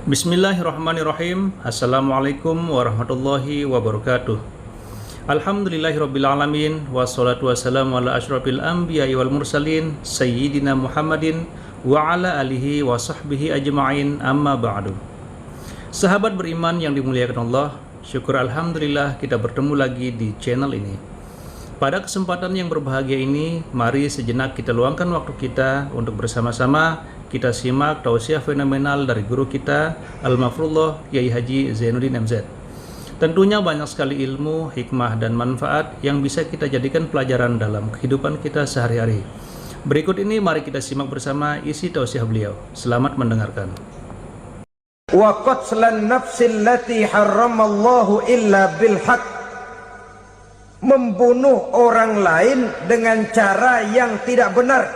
Bismillahirrahmanirrahim. Assalamualaikum warahmatullahi wabarakatuh. Alhamdulillahirrabbilalamin. Wassalatu wassalamu ala ashrafil anbiya'i wal mursalin Sayyidina Muhammadin wa ala alihi wa sahbihi ajma'in, amma ba'du. Sahabat beriman yang dimuliakan Allah, syukur alhamdulillah kita bertemu lagi di channel ini. Pada kesempatan yang berbahagia ini, mari sejenak kita luangkan waktu kita untuk bersama-sama kita simak tausiah fenomenal dari guru kita Al-Mafrullah Kiai Haji Zainuddin MZ. Tentunya banyak sekali ilmu, hikmah, dan manfaat yang bisa kita jadikan pelajaran dalam kehidupan kita sehari-hari. Berikut ini mari kita simak bersama isi tausiah beliau. Selamat mendengarkan. Wa qatlan nafsil lati harramallahu illa bil haq. Membunuh orang lain dengan cara yang tidak benar,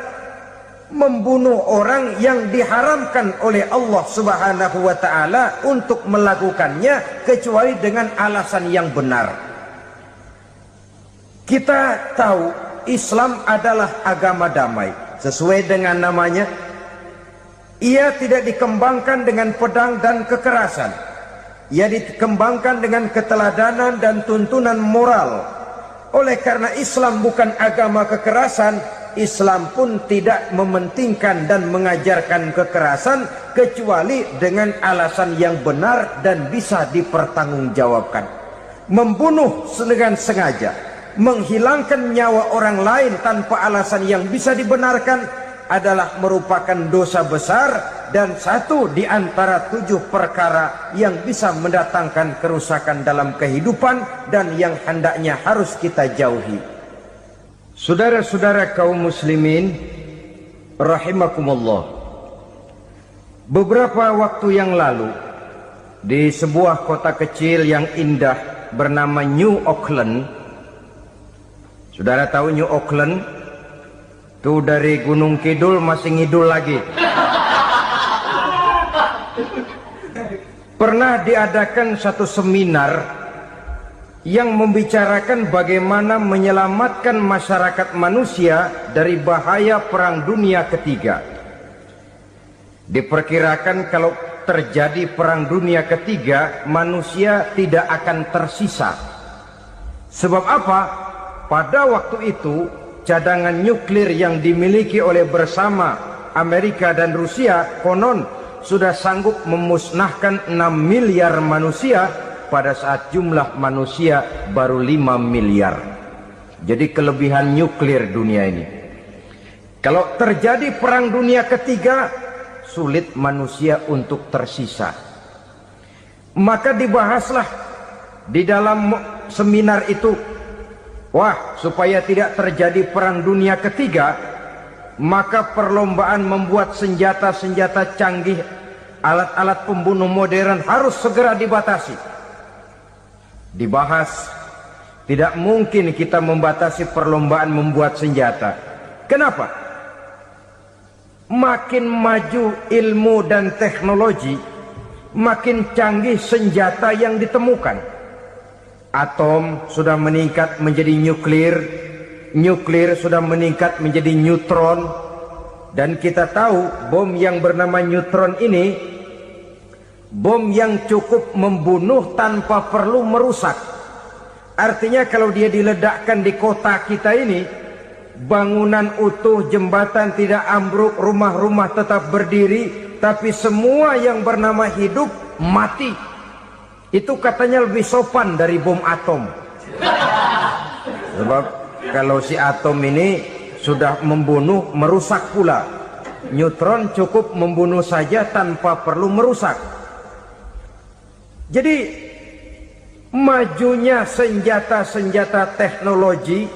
membunuh orang yang diharamkan oleh Allah Subhanahu wa taala untuk melakukannya kecuali dengan alasan yang benar. Kita tahu Islam adalah agama damai. Sesuai dengan namanya, ia tidak dikembangkan dengan pedang dan kekerasan. Ia dikembangkan dengan keteladanan dan tuntunan moral. Oleh karena Islam bukan agama kekerasan, Islam pun tidak mementingkan dan mengajarkan kekerasan kecuali dengan alasan yang benar dan bisa dipertanggungjawabkan. Membunuh dengan sengaja, menghilangkan nyawa orang lain tanpa alasan yang bisa dibenarkan adalah merupakan dosa besar dan satu di antara 7 perkara yang bisa mendatangkan kerusakan dalam kehidupan dan yang hendaknya harus kita jauhi. Saudara-saudara kaum muslimin rahimakumullah, beberapa waktu yang lalu di sebuah kota kecil yang indah bernama New Auckland. Saudara tahu New Auckland? Itu dari Gunung Kidul masih ngidul lagi. Pernah diadakan satu seminar yang membicarakan bagaimana menyelamatkan masyarakat manusia dari bahaya Perang Dunia Ketiga. Diperkirakan kalau terjadi Perang Dunia Ketiga, manusia tidak akan tersisa. Sebab apa? Pada waktu itu cadangan nuklir yang dimiliki oleh bersama Amerika dan Rusia konon sudah sanggup memusnahkan 6 miliar manusia pada saat jumlah manusia baru 5 miliar. Jadi kelebihan nuklir dunia ini. Kalau terjadi Perang Dunia Ketiga, sulit manusia untuk tersisa. Maka dibahaslah di dalam seminar itu, wah, supaya tidak terjadi Perang Dunia Ketiga, maka perlombaan membuat senjata-senjata canggih, alat-alat pembunuh modern harus segera dibatasi. Dibahas, tidak mungkin kita membatasi perlombaan membuat senjata. Kenapa? Makin maju ilmu dan teknologi, makin canggih senjata yang ditemukan. Atom sudah meningkat menjadi nuklir, nuklir sudah meningkat menjadi neutron, dan kita tahu bom yang bernama neutron ini bom yang cukup membunuh tanpa perlu merusak. Artinya kalau dia diledakkan di kota kita ini, bangunan utuh, jembatan tidak ambruk, rumah-rumah tetap berdiri, tapi semua yang bernama hidup mati. Itu katanya lebih sopan dari bom atom. Sebab kalau si atom ini sudah membunuh, merusak pula. Neutron cukup membunuh saja tanpa perlu merusak. Jadi majunya senjata-senjata teknologi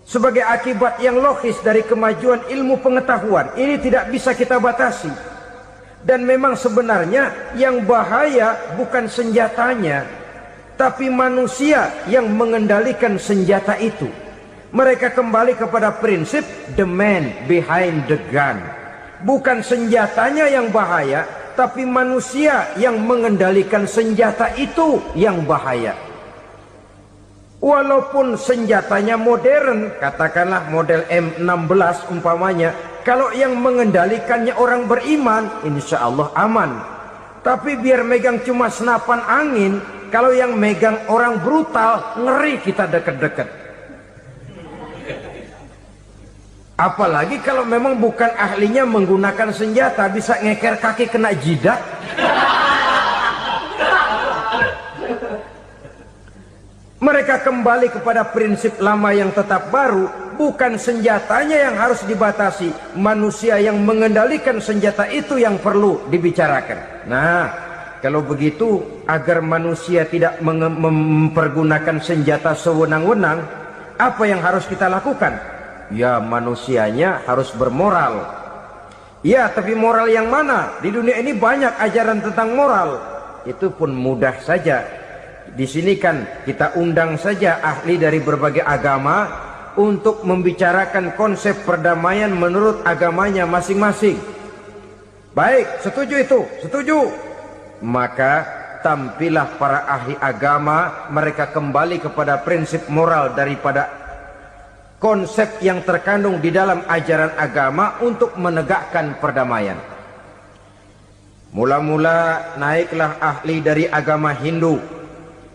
sebagai akibat yang logis dari kemajuan ilmu pengetahuan ini tidak bisa kita batasi. Dan memang sebenarnya yang bahaya bukan senjatanya, tapi manusia yang mengendalikan senjata itu. Mereka kembali kepada prinsip the man behind the gun. Bukan senjatanya yang bahaya, tapi manusia yang mengendalikan senjata itu yang bahaya. Walaupun senjatanya modern, katakanlah model M16 umpamanya, kalau yang mengendalikannya orang beriman, insya Allah aman. Tapi biar megang cuma senapan angin, kalau yang megang orang brutal, ngeri kita deket-deket. Apalagi kalau memang bukan ahlinya menggunakan senjata, bisa ngeker kaki kena jidat. Mereka kembali kepada prinsip lama yang tetap baru, bukan senjatanya yang harus dibatasi, manusia yang mengendalikan senjata itu yang perlu dibicarakan. Nah, kalau begitu, agar manusia tidak mempergunakan senjata sewenang-wenang, apa yang harus kita lakukan? Ya, manusianya harus bermoral. Ya, tapi moral yang mana? Di dunia ini banyak ajaran tentang moral. Itu pun mudah saja. Di sini kan kita undang saja ahli dari berbagai agama untuk membicarakan konsep perdamaian menurut agamanya masing-masing. Baik, setuju itu? Setuju. Maka tampillah para ahli agama, mereka kembali kepada prinsip moral daripada konsep yang terkandung di dalam ajaran agama untuk menegakkan perdamaian. Mula-mula naiklah ahli dari agama Hindu,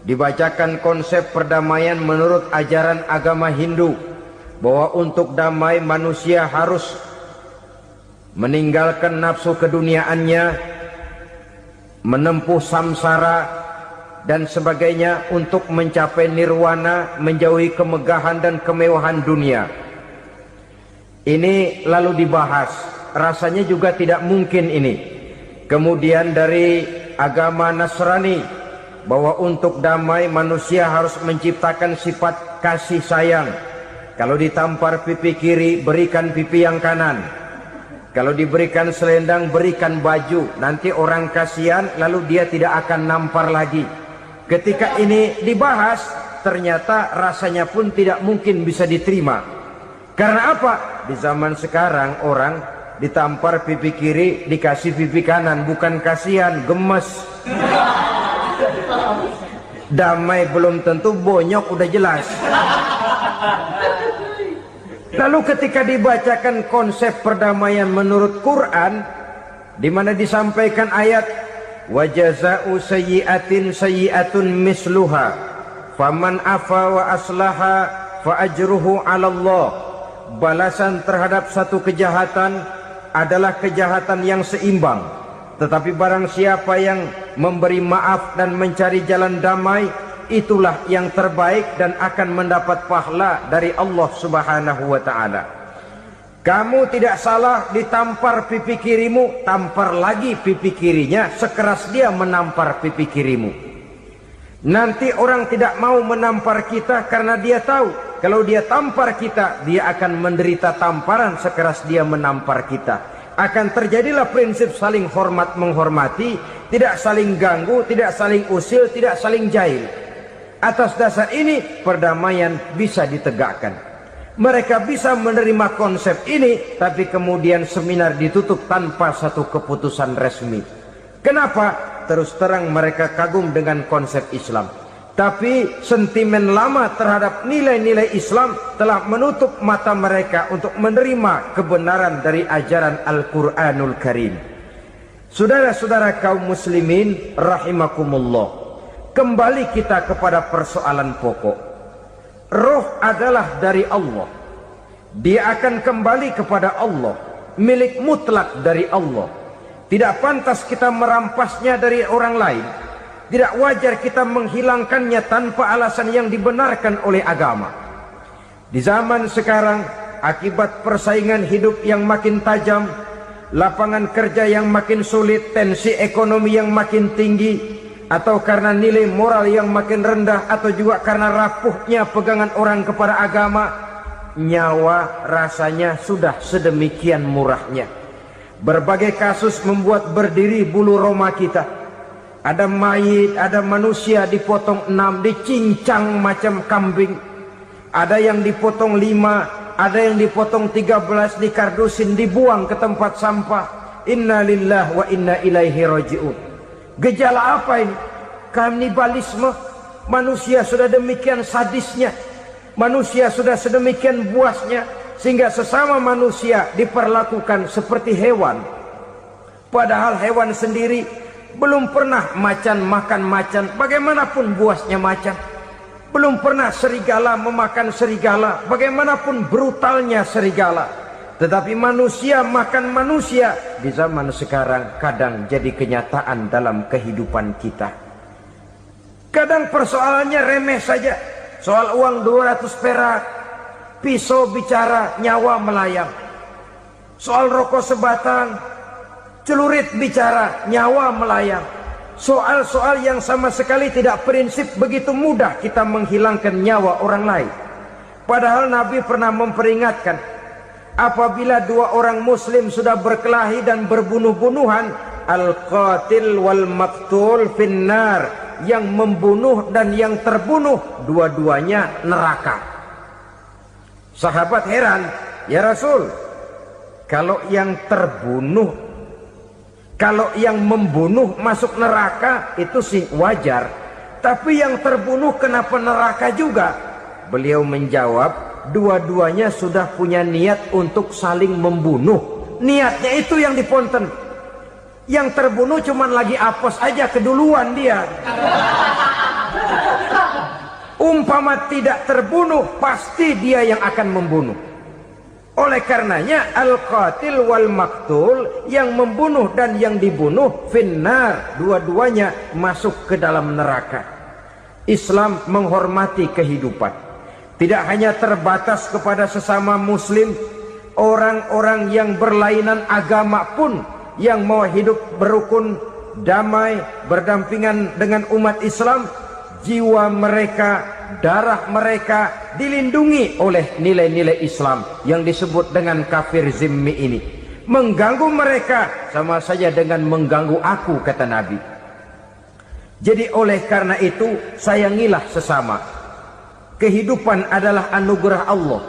dibacakan konsep perdamaian menurut ajaran agama Hindu, bahwa untuk damai manusia harus meninggalkan nafsu keduniaannya, menempuh samsara dan sebagainya untuk mencapai nirwana, menjauhi kemegahan dan kemewahan dunia. Ini lalu dibahas, rasanya juga tidak mungkin ini. Kemudian dari agama Nasrani, bahwa untuk damai manusia harus menciptakan sifat kasih sayang. Kalau ditampar pipi kiri, berikan pipi yang kanan. Kalau diberikan selendang, berikan baju. Nanti orang kasihan, lalu dia tidak akan nampar lagi. Ketika ini dibahas, ternyata rasanya pun tidak mungkin bisa diterima. Karena apa? Di zaman sekarang orang ditampar pipi kiri, dikasih pipi kanan. Bukan kasihan, gemes. Damai belum tentu, bonyok udah jelas. Lalu ketika dibacakan konsep perdamaian menurut Quran, di mana disampaikan ayat wa jazaa'u sayyi'atin sayyi'atun misluha faman afa wa aslaha fa ajruhu 'ala Allah. Balasan terhadap satu kejahatan adalah kejahatan yang seimbang. Tetapi barang siapa yang memberi maaf dan mencari jalan damai, itulah yang terbaik dan akan mendapat pahala dari Allah Subhanahu wa ta'ala. Kamu tidak salah ditampar pipi kirimu, tampar lagi pipi kirinya sekeras dia menampar pipi kirimu. Nanti orang tidak mau menampar kita karena dia tahu kalau dia tampar kita, dia akan menderita tamparan sekeras dia menampar kita. Akan terjadilah prinsip saling hormat menghormati, tidak saling ganggu, tidak saling usil, tidak saling jahil. Atas dasar ini perdamaian bisa ditegakkan. Mereka bisa menerima konsep ini, tapi kemudian seminar ditutup tanpa satu keputusan resmi. Kenapa? Terus terang mereka kagum dengan konsep Islam, tapi sentimen lama terhadap nilai-nilai Islam telah menutup mata mereka untuk menerima kebenaran dari ajaran Al-Quranul Karim. Saudara-saudara kaum muslimin rahimakumullah, kembali kita kepada persoalan pokok. Roh adalah dari Allah, dia akan kembali kepada Allah, milik mutlak dari Allah. Tidak pantas kita merampasnya dari orang lain. Tidak wajar kita menghilangkannya tanpa alasan yang dibenarkan oleh agama. Di zaman sekarang, akibat persaingan hidup yang makin tajam, lapangan kerja yang makin sulit, tensi ekonomi yang makin tinggi, atau karena nilai moral yang makin rendah, atau juga karena rapuhnya pegangan orang kepada agama, nyawa rasanya sudah sedemikian murahnya. Berbagai kasus membuat berdiri bulu roma kita. Ada mayit, ada manusia dipotong 6, dicincang macam kambing. Ada yang dipotong 5, ada yang dipotong 13, dikardusin, dibuang ke tempat sampah. Inna lillahi wa inna ilaihi raji'un. Gejala apa ini? Kanibalisme. Manusia sudah demikian sadisnya, manusia sudah sedemikian buasnya, sehingga sesama manusia diperlakukan seperti hewan. Padahal hewan sendiri Belum pernah macan makan macan, bagaimanapun buasnya macan. Belum pernah serigala memakan serigala, bagaimanapun brutalnya serigala. Tetapi manusia makan manusia di zaman sekarang kadang jadi kenyataan dalam kehidupan kita. Kadang persoalannya remeh saja. Soal uang 200 perak, pisau bicara, nyawa melayang. Soal rokok sebatang, celurit bicara, nyawa melayang. Soal-soal yang sama sekali tidak prinsip, begitu mudah kita menghilangkan nyawa orang lain. Padahal Nabi pernah memperingatkan, apabila dua orang muslim sudah berkelahi dan berbunuh-bunuhan, al-qatil wal maqtul finnar, yang membunuh dan yang terbunuh dua-duanya neraka. Sahabat heran, ya Rasul, kalau yang terbunuh, kalau yang membunuh masuk neraka itu sih wajar, tapi yang terbunuh kenapa neraka juga? Beliau menjawab, dua-duanya sudah punya niat untuk saling membunuh. Niatnya itu yang diponten. Yang terbunuh cuman lagi apes aja, keduluan dia. Umpama tidak terbunuh, pasti dia yang akan membunuh. Oleh karenanya al-qatil wal maqtul, yang membunuh dan yang dibunuh finnar, dua-duanya masuk ke dalam neraka. Islam menghormati kehidupan. Tidak hanya terbatas kepada sesama muslim, orang-orang yang berlainan agama pun yang mau hidup berukun, damai, berdampingan dengan umat Islam, jiwa mereka, darah mereka dilindungi oleh nilai-nilai Islam yang disebut dengan kafir zimmi ini. Mengganggu mereka sama saja dengan mengganggu aku, kata Nabi. Jadi oleh karena itu, sayangilah sesama. Kehidupan adalah anugerah Allah,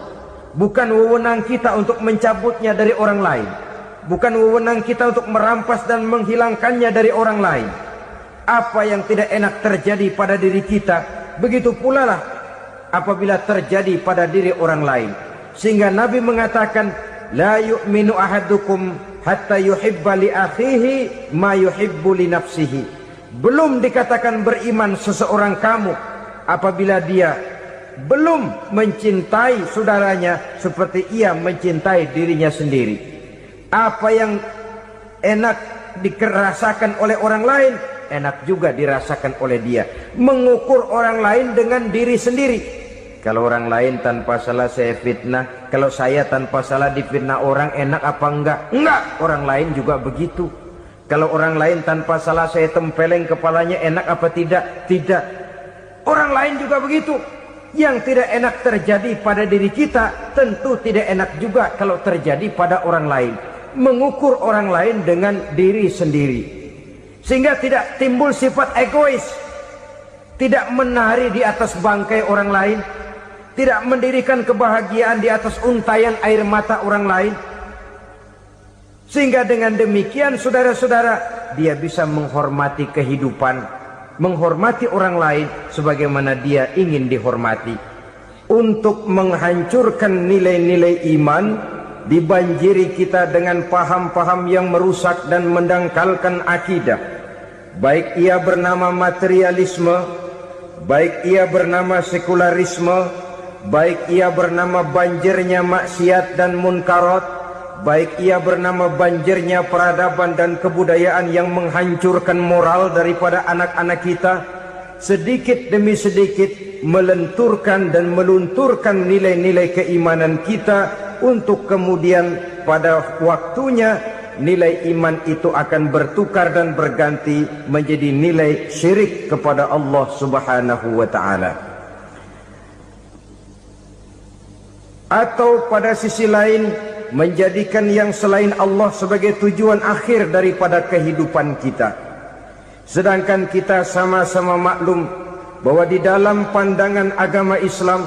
bukan wewenang kita untuk mencabutnya dari orang lain. Bukan wewenang kita untuk merampas dan menghilangkannya dari orang lain. Apa yang tidak enak terjadi pada diri kita, begitu pula lah apabila terjadi pada diri orang lain. Sehingga Nabi mengatakan, la yu'minu ahadukum hatta yuhibba li akhihi ma yuhibbu li nafsihi. Belum dikatakan beriman seseorang kamu apabila dia belum mencintai saudaranya seperti ia mencintai dirinya sendiri. Apa yang enak dirasakan oleh orang lain, enak juga dirasakan oleh dia. Mengukur orang lain dengan diri sendiri. Kalau orang lain tanpa salah saya fitnah, kalau saya tanpa salah difitnah orang, enak apa enggak? Enggak, orang lain juga begitu. Kalau orang lain tanpa salah saya tempeleng kepalanya, enak apa tidak? Tidak. Orang lain juga begitu. Yang tidak enak terjadi pada diri kita, tentu tidak enak juga kalau terjadi pada orang lain. Mengukur orang lain dengan diri sendiri, sehingga tidak timbul sifat egois, tidak menari di atas bangkai orang lain, tidak mendirikan kebahagiaan di atas untayan air mata orang lain. Sehingga dengan demikian saudara-saudara, dia bisa menghormati kehidupan, menghormati orang lain sebagaimana dia ingin dihormati. Untuk menghancurkan nilai-nilai iman, dibanjiri kita dengan paham-paham yang merusak dan mendangkalkan akidah. Baik ia bernama materialisme, baik ia bernama sekularisme, baik ia bernama banjirnya maksiat dan munkarat, baik ia bernama banjirnya peradaban dan kebudayaan yang menghancurkan moral daripada anak-anak kita. Sedikit demi sedikit melenturkan dan melunturkan nilai-nilai keimanan kita, untuk kemudian pada waktunya nilai iman itu akan bertukar dan berganti menjadi nilai syirik kepada Allah Subhanahu wa ta'ala. Atau pada sisi lain, menjadikan yang selain Allah sebagai tujuan akhir daripada kehidupan kita. Sedangkan kita sama-sama maklum bahwa di dalam pandangan agama Islam,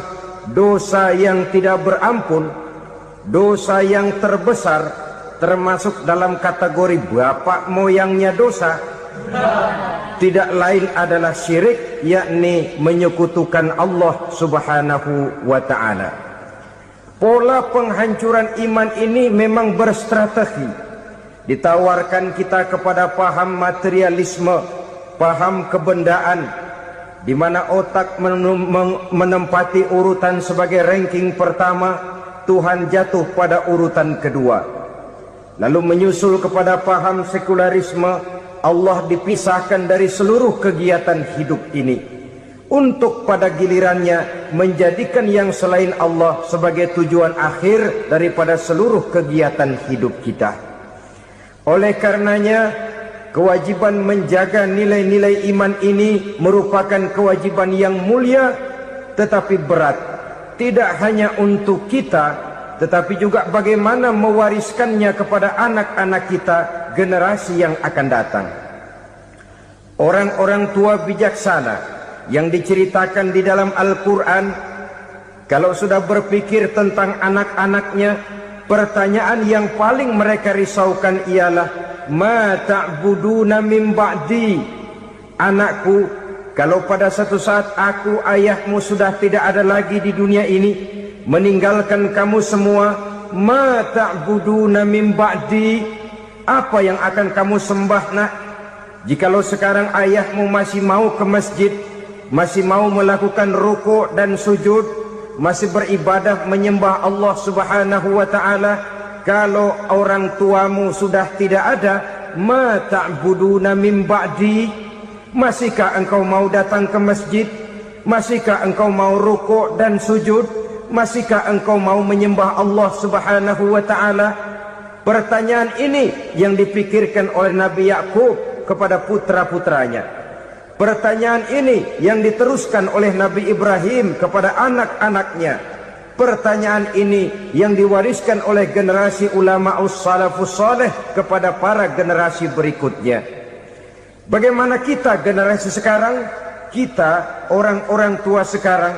dosa yang tidak berampun, dosa yang terbesar, termasuk dalam kategori bapak moyangnya dosa, tidak lain adalah syirik, yakni menyekutukan Allah Subhanahu wa ta'ala. Pola penghancuran iman ini memang berstrategi. Ditawarkan kita kepada paham materialisme, paham kebendaan, di mana otak menempati urutan sebagai ranking pertama, Tuhan jatuh pada urutan kedua. Lalu menyusul kepada paham sekularisme, Allah dipisahkan dari seluruh kegiatan hidup ini, untuk pada gilirannya menjadikan yang selain Allah sebagai tujuan akhir daripada seluruh kegiatan hidup kita. Oleh karenanya, kewajiban menjaga nilai-nilai iman ini merupakan kewajiban yang mulia tetapi berat, tidak hanya untuk kita, tetapi juga bagaimana mewariskannya kepada anak-anak kita, generasi yang akan datang. Orang-orang tua bijaksana yang diceritakan di dalam Al-Quran, kalau sudah berpikir tentang anak-anaknya, pertanyaan yang paling mereka risaukan ialah, ma ta'buduna min ba'di. Anakku, kalau pada satu saat aku, ayahmu sudah tidak ada lagi di dunia ini, meninggalkan kamu semua, ma ta'buduna min ba'di, apa yang akan kamu sembah nak? Jikalau sekarang ayahmu masih mau ke masjid, masih mau melakukan rukuk dan sujud, masih beribadah menyembah Allah Subhanahu wa ta'ala, kalau orang tuamu sudah tidak ada, ma ta'buduna min ba'di, masihkah engkau mau datang ke masjid? Masihkah engkau mau rukuk dan sujud? Masihkah engkau mau menyembah Allah Subhanahu wa ta'ala? Pertanyaan ini yang dipikirkan oleh Nabi Yakub kepada putra-putranya. Pertanyaan ini yang diteruskan oleh Nabi Ibrahim kepada anak-anaknya. Pertanyaan ini yang diwariskan oleh generasi ulama salafus saleh kepada para generasi berikutnya. Bagaimana kita generasi sekarang? Kita orang-orang tua sekarang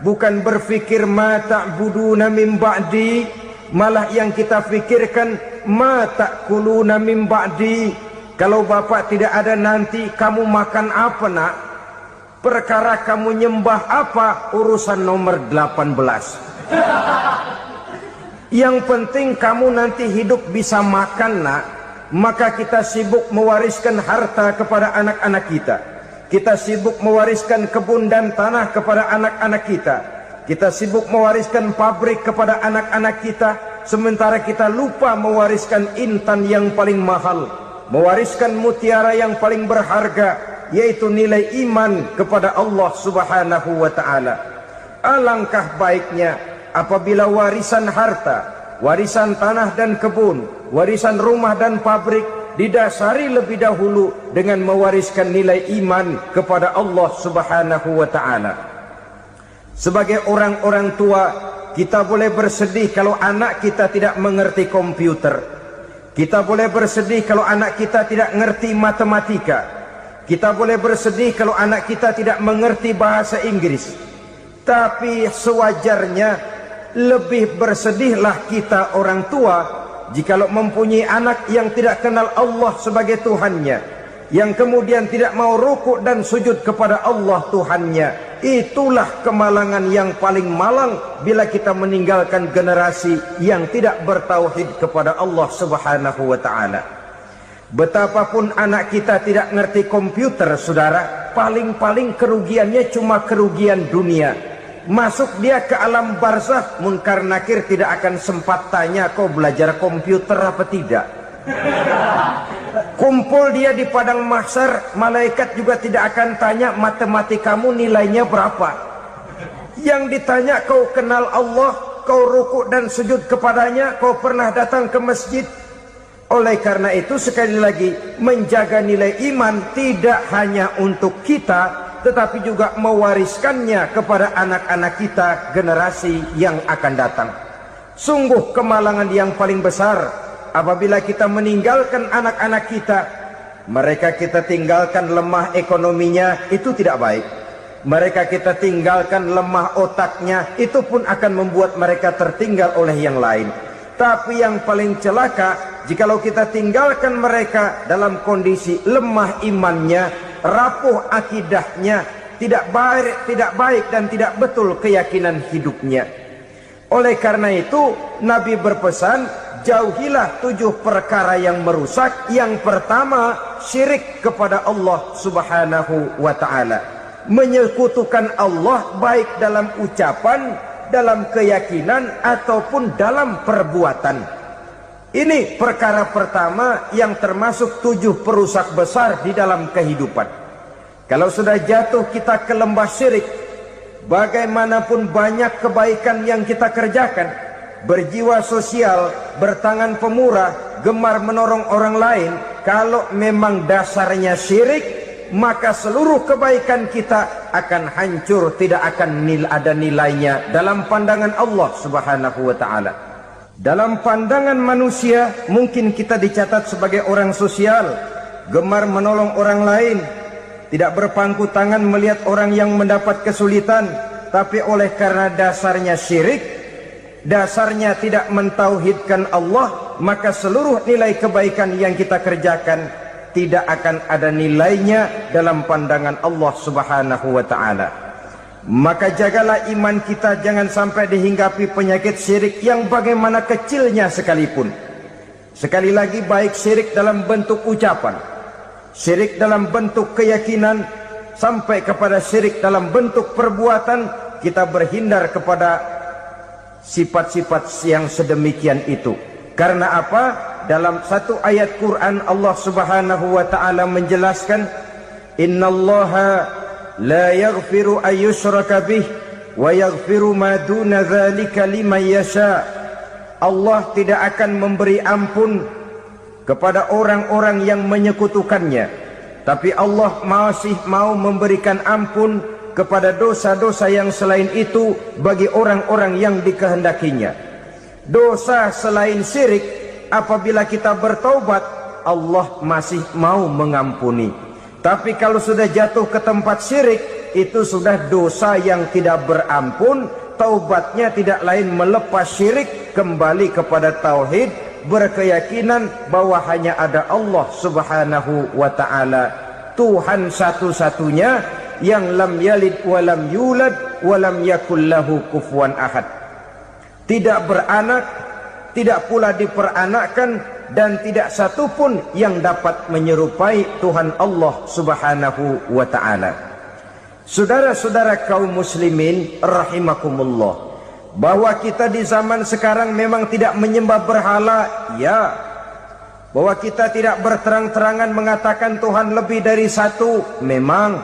bukan berfikir ma ta'buduna min ba'di, malah yang kita fikirkan ma ta'kuluna min ba'di. Kalau bapak tidak ada nanti kamu makan apa nak? Perkara kamu nyembah apa, urusan nomor 18. Yang penting kamu nanti hidup bisa makan nak. Maka kita sibuk mewariskan harta kepada anak-anak kita. Kita sibuk mewariskan kebun dan tanah kepada anak-anak kita. Kita sibuk mewariskan pabrik kepada anak-anak kita, sementara kita lupa mewariskan intan yang paling mahal, mewariskan mutiara yang paling berharga, yaitu nilai iman kepada Allah Subhanahu wa ta'ala. Alangkah baiknya apabila warisan harta, warisan tanah dan kebun, warisan rumah dan pabrik didasari lebih dahulu dengan mewariskan nilai iman kepada Allah Subhanahu wa ta'ala. Sebagai orang-orang tua, kita boleh bersedih kalau anak kita tidak mengerti komputer. Kita boleh bersedih kalau anak kita tidak mengerti matematika. Kita boleh bersedih kalau anak kita tidak mengerti bahasa Inggris. Tapi sewajarnya lebih bersedihlah kita orang tua jikalau mempunyai anak yang tidak kenal Allah sebagai Tuhannya, yang kemudian tidak mau rukuk dan sujud kepada Allah Tuhannya. Itulah kemalangan yang paling malang bila kita meninggalkan generasi yang tidak bertauhid kepada Allah Subhanahu wa ta'ala. Betapapun anak kita tidak ngerti komputer, saudara, paling-paling kerugiannya cuma kerugian dunia. Masuk dia ke alam barzakh, munkar nakir tidak akan sempat tanya kau belajar komputer apa tidak. Kumpul dia di padang mahsyar, malaikat juga tidak akan tanya matematikamu nilainya berapa. Yang ditanya, kau kenal Allah, kau rukuk dan sujud kepadanya, kau pernah datang ke masjid. Oleh karena itu sekali lagi, menjaga nilai iman tidak hanya untuk kita, tetapi juga mewariskannya kepada anak-anak kita, generasi yang akan datang. Sungguh kemalangan yang paling besar apabila kita meninggalkan anak-anak kita, mereka kita tinggalkan lemah ekonominya, itu tidak baik. Mereka kita tinggalkan lemah otaknya, itu pun akan membuat mereka tertinggal oleh yang lain. Tapi yang paling celaka, jikalau kita tinggalkan mereka dalam kondisi lemah imannya, rapuh akidahnya, tidak baik dan tidak betul keyakinan hidupnya. Oleh karena itu Nabi berpesan, jauhilah 7 perkara yang merusak. Yang pertama, syirik kepada Allah subhanahu wa ta'ala. Menyekutukan Allah baik dalam ucapan, dalam keyakinan, ataupun dalam perbuatan. Ini perkara pertama yang termasuk 7 perusak besar di dalam kehidupan. Kalau sudah jatuh kita ke lembah syirik, bagaimanapun banyak kebaikan yang kita kerjakan, berjiwa sosial, bertangan pemurah, gemar menolong orang lain, kalau memang dasarnya syirik, maka seluruh kebaikan kita akan hancur, tidak akan ada nilainya dalam pandangan Allah subhanahu wa ta'ala. Dalam pandangan manusia, mungkin kita dicatat sebagai orang sosial, gemar menolong orang lain, tidak berpangku tangan melihat orang yang mendapat kesulitan. Tapi oleh karena dasarnya syirik, dasarnya tidak mentauhidkan Allah, maka seluruh nilai kebaikan yang kita kerjakan tidak akan ada nilainya dalam pandangan Allah subhanahu wa ta'ala. Maka jagalah iman kita, jangan sampai dihinggapi penyakit syirik yang bagaimana kecilnya sekalipun. Sekali lagi, baik syirik dalam bentuk ucapan, syirik dalam bentuk keyakinan, sampai kepada syirik dalam bentuk perbuatan, kita berhindar kepada sifat-sifat yang sedemikian itu. Karena apa? Dalam satu ayat Quran Allah subhanahu wa ta'ala menjelaskan, innallaha la yaghfiru ayyushraka bih wa yaghfiru ma duna dzalika liman yasha. Allah tidak akan memberi ampun kepada orang-orang yang menyekutukannya, tapi Allah masih mau memberikan ampun kepada dosa-dosa yang selain itu bagi orang-orang yang dikehendakinya. Dosa selain syirik, apabila kita bertaubat, Allah masih mau mengampuni. Tapi kalau sudah jatuh ke tempat syirik, itu sudah dosa yang tidak berampun. Taubatnya tidak lain melepas syirik, kembali kepada tauhid, berkeyakinan bahwa hanya ada Allah subhanahu wa ta'ala, Tuhan satu-satunya, yang lam yalid walam yulad walam yakul lahu kufuwan ahad. Tidak beranak, tidak pula diperanakkan, dan tidak satu pun yang dapat menyerupai Tuhan Allah subhanahu wa ta'ala. Saudara-saudara kaum muslimin rahimakumullah, bahwa kita di zaman sekarang memang tidak menyembah berhala, ya. Bahwa kita tidak berterang-terangan mengatakan Tuhan lebih dari satu, memang.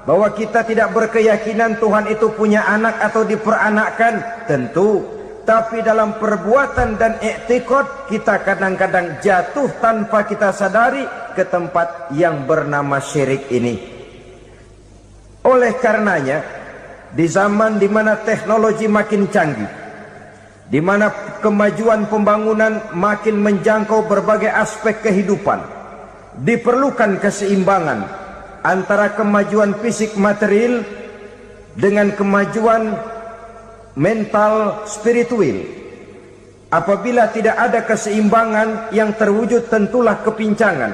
Bahwa kita tidak berkeyakinan Tuhan itu punya anak atau diperanakkan, tentu. Tapi dalam perbuatan dan i'tiqad, kita kadang-kadang jatuh tanpa kita sadari ke tempat yang bernama syirik ini. Oleh karenanya, di zaman di mana teknologi makin canggih, di mana kemajuan pembangunan makin menjangkau berbagai aspek kehidupan, diperlukan keseimbangan antara kemajuan fisik material dengan kemajuan mental spiritual. Apabila tidak ada keseimbangan, yang terwujud tentulah kepincangan,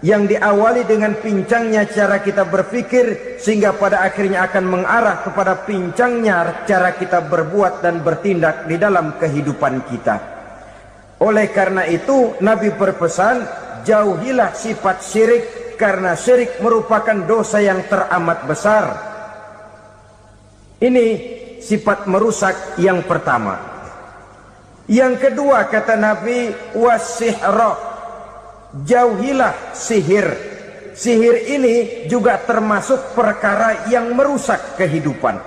yang diawali dengan pincangnya cara kita berpikir, sehingga pada akhirnya akan mengarah kepada pincangnya cara kita berbuat dan bertindak di dalam kehidupan kita. Oleh karena itu Nabi berpesan, jauhilah sifat syirik, karena syirik merupakan dosa yang teramat besar. Ini sifat merusak yang pertama. Yang kedua, kata Nabi, wasihra, jauhilah sihir. Sihir ini juga termasuk perkara yang merusak kehidupan.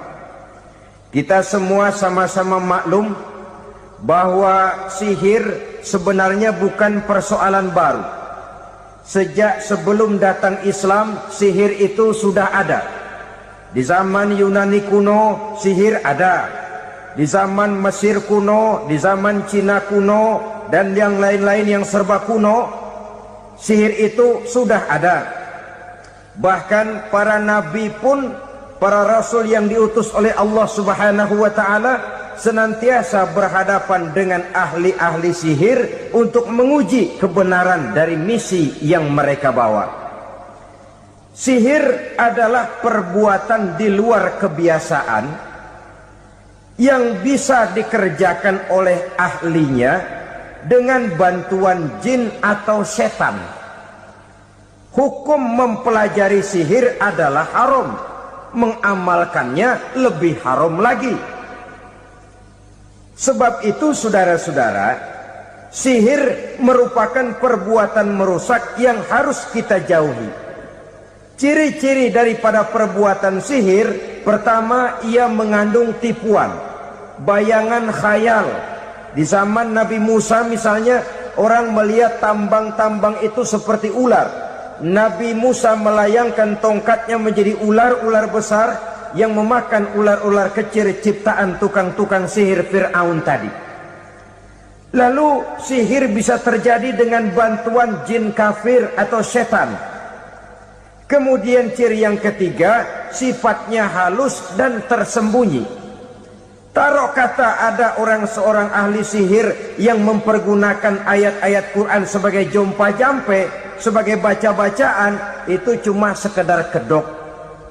Kita semua sama-sama maklum bahwa sihir sebenarnya bukan persoalan baru. Sejak sebelum datang Islam, sihir itu sudah ada. Di zaman Yunani kuno, sihir ada. Di zaman Mesir kuno, di zaman Cina kuno, dan yang lain-lain yang serba kuno, sihir itu sudah ada. Bahkan para nabi pun, para rasul yang diutus oleh Allah subhanahu wa ta'ala, senantiasa berhadapan dengan ahli-ahli sihir untuk menguji kebenaran dari misi yang mereka bawa. Sihir adalah perbuatan di luar kebiasaan yang bisa dikerjakan oleh ahlinya dengan bantuan jin atau setan. Hukum mempelajari sihir adalah haram, mengamalkannya lebih haram lagi. Sebab itu saudara-saudara, sihir merupakan perbuatan merusak yang harus kita jauhi. Ciri-ciri daripada perbuatan sihir, pertama, ia mengandung tipuan, bayangan khayal. Di zaman Nabi Musa misalnya, orang melihat tambang-tambang itu seperti ular. Nabi Musa melayangkan tongkatnya menjadi ular-ular besar yang memakan ular-ular kecil ciptaan tukang-tukang sihir Fir'aun tadi. Lalu sihir bisa terjadi dengan bantuan jin kafir atau setan. Kemudian ciri yang ketiga, sifatnya halus dan tersembunyi. Taruh kata ada seorang ahli sihir yang mempergunakan ayat-ayat Quran sebagai jompa-jampe, sebagai baca-bacaan, itu cuma sekedar kedok.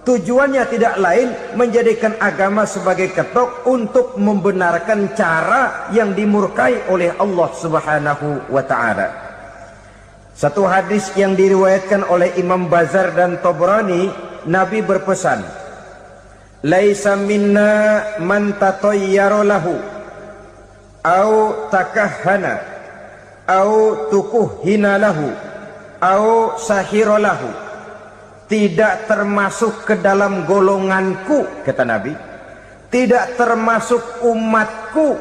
Tujuannya tidak lain menjadikan agama sebagai ketok untuk membenarkan cara yang dimurkai oleh Allah Subhanahu wa ta'ala. Satu hadis yang diriwayatkan oleh Imam Bazar dan Tabrani, Nabi berpesan, "Laisa minna man tatayyara lahu au takahhana au tukuhhina lahu au sahira lahu." Tidak termasuk ke dalam golonganku, kata Nabi. Tidak termasuk umatku.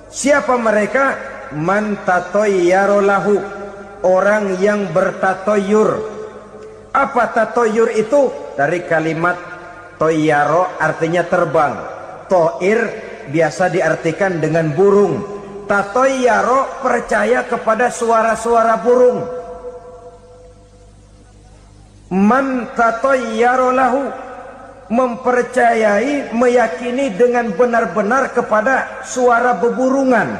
Siapa mereka? Man tatayyara lahu, orang yang bertatoyur. Apa tatoyur itu? Dari kalimat toyaro, artinya terbang. Toir biasa diartikan dengan burung. Tatoyaro percaya kepada suara-suara burung. Man tatoyaro lahu, mempercayai, meyakini dengan benar-benar kepada suara beburungan.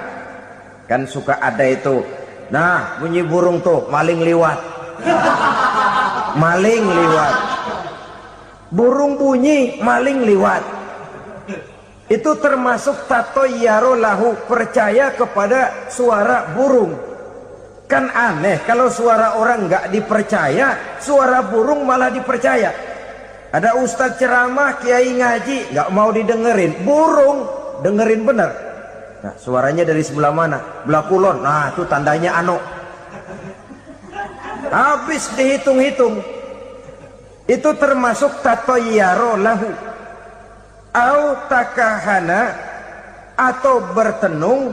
Kan suka ada itu, nah bunyi burung tuh, maling liwat. Maling liwat. Burung bunyi, maling liwat. Itu termasuk tatoyaro lahu, percaya kepada suara burung. Kan aneh kalau suara orang nggak dipercaya, suara burung malah dipercaya. Ada ustadz ceramah, kiai ngaji, nggak mau didengerin, burung dengerin bener. Nah, suaranya dari sebelah mana? Belah kulon. Nah, itu tandanya ano. Habis dihitung-hitung. Itu termasuk tatoyaro lahu. Au takahana, atau bertenung,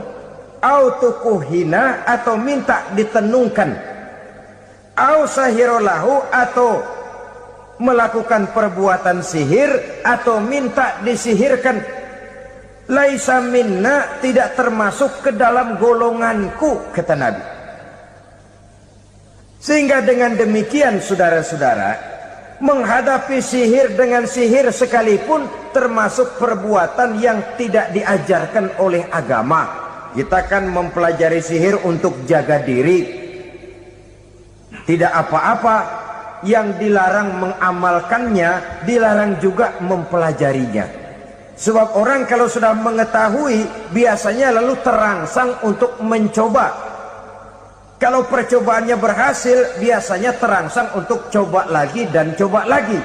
au tukuhina, atau minta ditenungkan. Au sahiro lahu, atau melakukan perbuatan sihir, atau minta disihirkan. Laisa minna, tidak termasuk ke dalam golonganku, kata Nabi. Sehingga dengan demikian saudara-saudara, menghadapi sihir dengan sihir sekalipun termasuk perbuatan yang tidak diajarkan oleh agama. Kita kan mempelajari sihir untuk jaga diri, tidak apa-apa. Yang dilarang mengamalkannya, dilarang juga mempelajarinya. Sebab orang kalau sudah mengetahui, biasanya lalu terangsang untuk mencoba. Kalau percobaannya berhasil, biasanya terangsang untuk coba lagi dan coba lagi.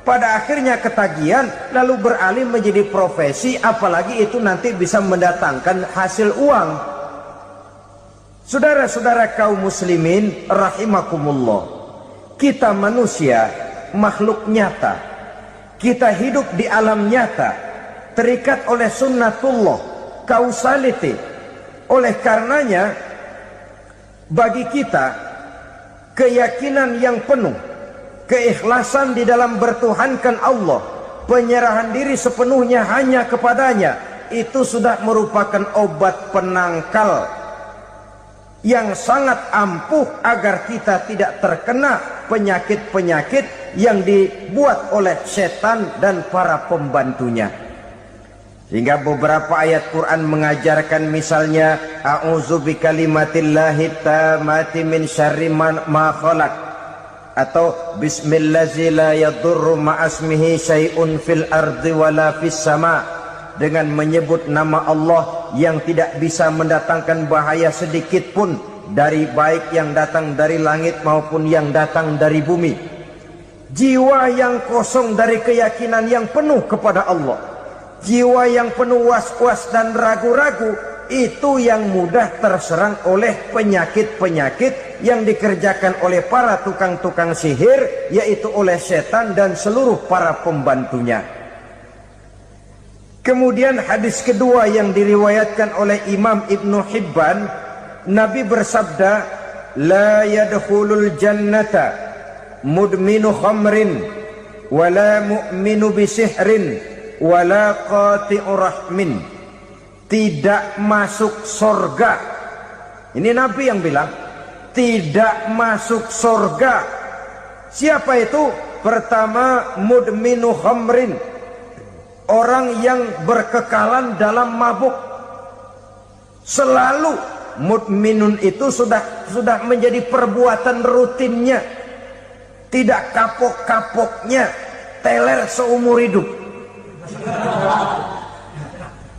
Pada akhirnya ketagihan, lalu beralih menjadi profesi, apalagi itu nanti bisa mendatangkan hasil uang. Saudara-saudara kaum muslimin rahimakumullah, kita manusia makhluk nyata, kita hidup di alam nyata, terikat oleh sunnatullah, causality. Oleh karenanya bagi kita keyakinan yang penuh, keikhlasan di dalam bertuhankan Allah, penyerahan diri sepenuhnya hanya kepadanya, itu sudah merupakan obat penangkal yang sangat ampuh agar kita tidak terkena penyakit-penyakit yang dibuat oleh setan dan para pembantunya. Sehingga beberapa ayat Quran mengajarkan, misalnya a'udzu bikalimatillahi tammati min syarri ma khalaq, atau bismillazi la yadurru ma'asmihi syai'un fil ardi wala fis sama, dengan menyebut nama Allah yang tidak bisa mendatangkan bahaya sedikit pun, dari baik yang datang dari langit maupun yang datang dari bumi. Jiwa yang kosong dari keyakinan yang penuh kepada Allah, jiwa yang penuh was-was dan ragu-ragu, itu yang mudah terserang oleh penyakit-penyakit yang dikerjakan oleh para tukang-tukang sihir, yaitu oleh setan dan seluruh para pembantunya. Kemudian hadis kedua yang diriwayatkan oleh Imam Ibnu Hibban, Nabi bersabda, la yadkhulul jannata mudminu khamrin wala mu'minu bisihrin wala qati'u rahmin. Tidak masuk surga. Ini Nabi yang bilang, tidak masuk surga. Siapa itu? Pertama, mudminu khamrin, orang yang berkekalan dalam mabuk. Selalu mudminun itu sudah menjadi perbuatan rutinnya, tidak kapok-kapoknya, teler seumur hidup.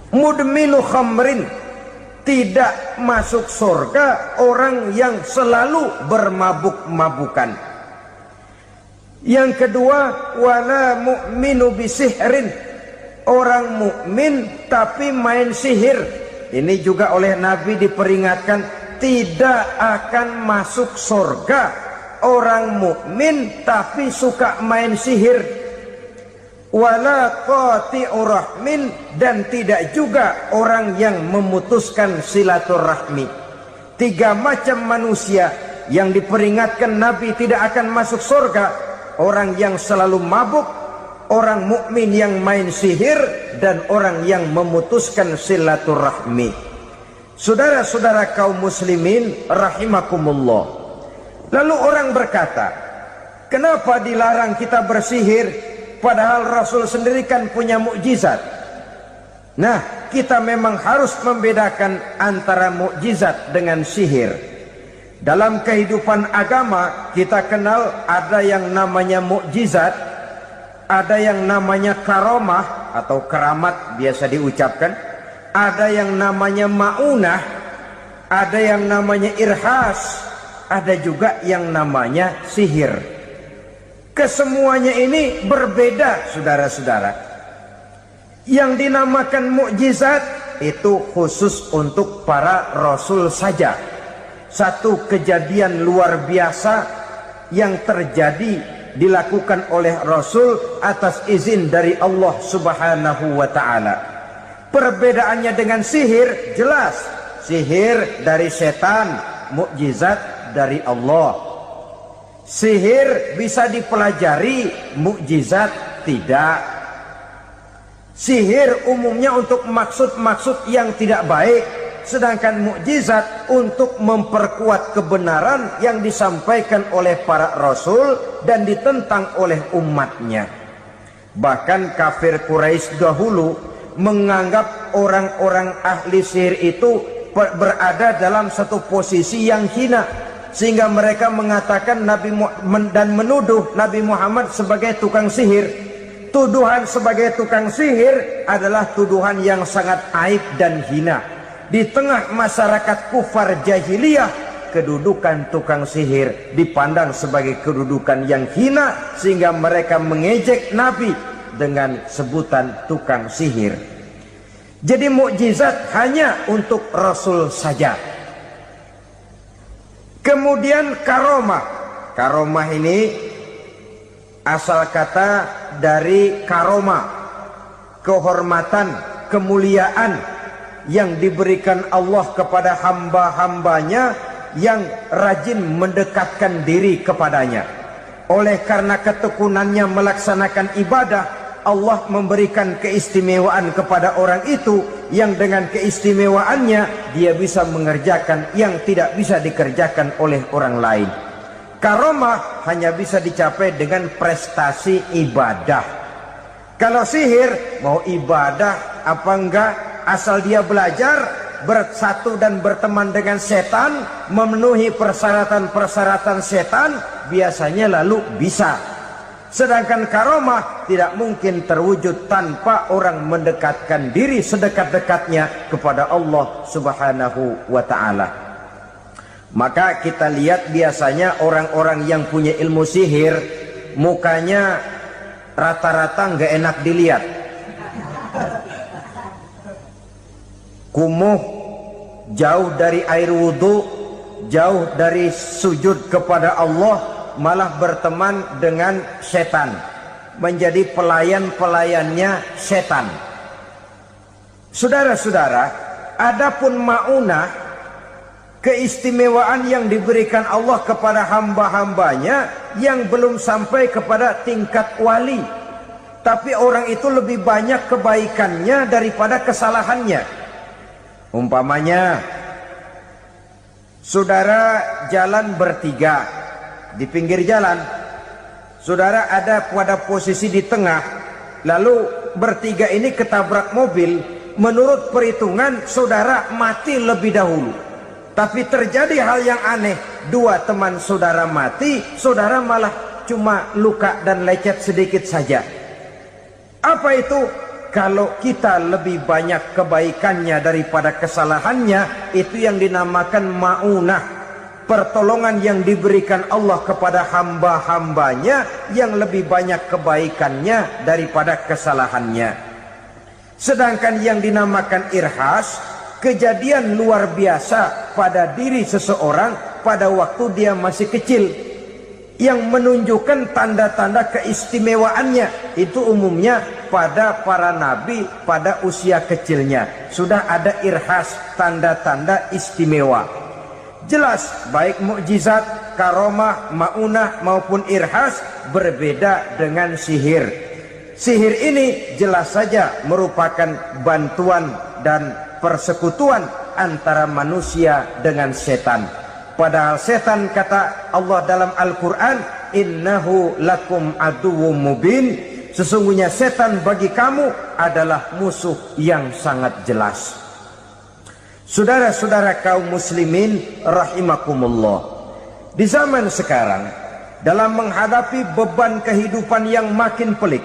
Mudminu khamrin, tidak masuk surga orang yang selalu bermabuk-mabukan. Yang kedua, wala mu'minu bisihrin, orang mukmin tapi main sihir. Ini juga oleh Nabi diperingatkan, tidak akan masuk surga orang mukmin tapi suka main sihir. Wala qati'u rahmin, dan tidak juga orang yang memutuskan silaturahmi. Tiga macam manusia yang diperingatkan Nabi tidak akan masuk surga: orang yang selalu mabuk, orang mukmin yang main sihir, dan orang yang memutuskan silaturahmi. Saudara-saudara kaum muslimin rahimakumullah. Lalu orang berkata, kenapa dilarang kita bersihir? Padahal Rasul sendiri kan punya mukjizat. Nah, kita memang harus membedakan antara mukjizat dengan sihir. Dalam kehidupan agama kita kenal ada yang namanya mukjizat, ada yang namanya karomah atau keramat biasa diucapkan, ada yang namanya maunah, ada yang namanya irhas, ada juga yang namanya sihir. Kesemuanya ini berbeda, saudara-saudara. Yang dinamakan mukjizat itu khusus untuk para rasul saja. Satu kejadian luar biasa yang terjadi dilakukan oleh rasul atas izin dari Allah Subhanahu wa ta'ala. Perbedaannya dengan sihir jelas. Sihir dari setan, mukjizat dari Allah. Sihir bisa dipelajari, mukjizat tidak. Sihir umumnya untuk maksud-maksud yang tidak baik, sedangkan mukjizat untuk memperkuat kebenaran yang disampaikan oleh para rasul dan ditentang oleh umatnya. Bahkan kafir Quraisy dahulu menganggap orang-orang ahli sihir itu berada dalam satu posisi yang hina, sehingga mereka mengatakan dan menuduh Nabi Muhammad sebagai tukang sihir. Tuduhan sebagai tukang sihir adalah tuduhan yang sangat aib dan hina. Di tengah masyarakat kufar jahiliyah, kedudukan tukang sihir dipandang sebagai kedudukan yang hina, sehingga mereka mengejek Nabi dengan sebutan tukang sihir. Jadi mukjizat hanya untuk Rasul saja. Kemudian karomah. Karomah ini asal kata dari karomah, kehormatan, kemuliaan yang diberikan Allah kepada hamba-hambanya yang rajin mendekatkan diri kepadanya. Oleh karena ketekunannya melaksanakan ibadah, Allah memberikan keistimewaan kepada orang itu, yang dengan keistimewaannya dia bisa mengerjakan yang tidak bisa dikerjakan oleh orang lain. Karomah hanya bisa dicapai dengan prestasi ibadah. Kalau sihir, mau ibadah apa enggak, asal dia belajar, bersatu dan berteman dengan setan, memenuhi persyaratan-persyaratan setan, biasanya lalu bisa. Sedangkan karomah tidak mungkin terwujud tanpa orang mendekatkan diri sedekat-dekatnya kepada Allah Subhanahu wa ta'ala. Maka kita lihat biasanya orang-orang yang punya ilmu sihir, mukanya rata-rata nggak enak dilihat. Kumuh, jauh dari air wudhu, jauh dari sujud kepada Allah, malah berteman dengan setan, menjadi pelayan-pelayannya setan. Saudara-saudara, adapun maunah, keistimewaan yang diberikan Allah kepada hamba-hambanya yang belum sampai kepada tingkat wali, tapi orang itu lebih banyak kebaikannya daripada kesalahannya. Umpamanya, saudara jalan bertiga di pinggir jalan, saudara ada pada posisi di tengah, lalu bertiga ini ketabrak mobil. Menurut perhitungan saudara mati lebih dahulu, tapi terjadi hal yang aneh, dua teman saudara mati, saudara malah cuma luka dan lecet sedikit saja. Apa itu? Kalau kita lebih banyak kebaikannya daripada kesalahannya, itu yang dinamakan maunah, pertolongan yang diberikan Allah kepada hamba-hambanya yang lebih banyak kebaikannya daripada kesalahannya. Sedangkan yang dinamakan irhas, kejadian luar biasa pada diri seseorang pada waktu dia masih kecil, yang menunjukkan tanda-tanda keistimewaannya. Itu umumnya pada para nabi pada usia kecilnya sudah ada irhas, tanda-tanda istimewa. Jelas baik mukjizat, karomah, maunah maupun irhas berbeda dengan sihir. Sihir ini jelas saja merupakan bantuan dan persekutuan antara manusia dengan setan. Padahal setan, kata Allah dalam Al-Quran, innahu lakum aduwwum mubin, sesungguhnya setan bagi kamu adalah musuh yang sangat jelas. Saudara-saudara kaum muslimin rahimakumullah, di zaman sekarang dalam menghadapi beban kehidupan yang makin pelik,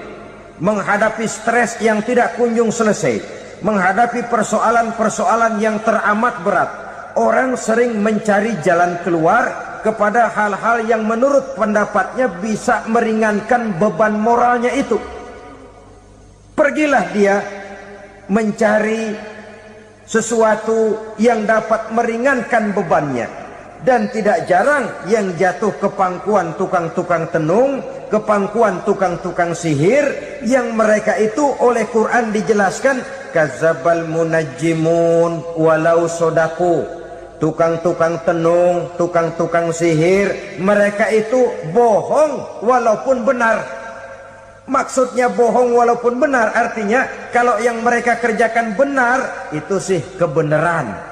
menghadapi stres yang tidak kunjung selesai, menghadapi persoalan-persoalan yang teramat berat, orang sering mencari jalan keluar kepada hal-hal yang menurut pendapatnya bisa meringankan beban moralnya itu. Pergilah dia mencari sesuatu yang dapat meringankan bebannya. Dan tidak jarang yang jatuh ke pangkuan tukang-tukang tenung, ke pangkuan tukang-tukang sihir, yang mereka itu oleh Quran dijelaskan kadzabal munajjimun walau sodaku. Tukang-tukang tenung, tukang-tukang sihir, mereka itu bohong walaupun benar. Maksudnya bohong walaupun benar, artinya kalau yang mereka kerjakan benar, itu sih kebenaran.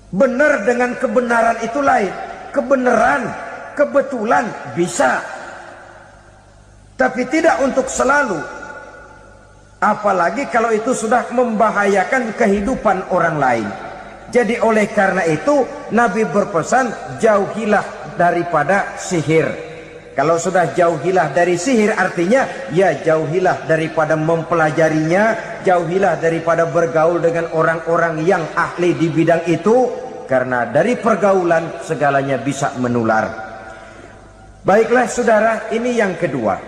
Benar dengan kebenaran itu lain. Kebenaran, kebetulan bisa, tapi tidak untuk selalu. Apalagi kalau itu sudah membahayakan kehidupan orang lain. Jadi oleh karena itu Nabi berpesan, jauhilah daripada sihir. Kalau sudah jauhilah dari sihir, artinya ya jauhilah daripada mempelajarinya, jauhilah daripada bergaul dengan orang-orang yang ahli di bidang itu, karena dari pergaulan segalanya bisa menular. Baiklah saudara, ini yang kedua.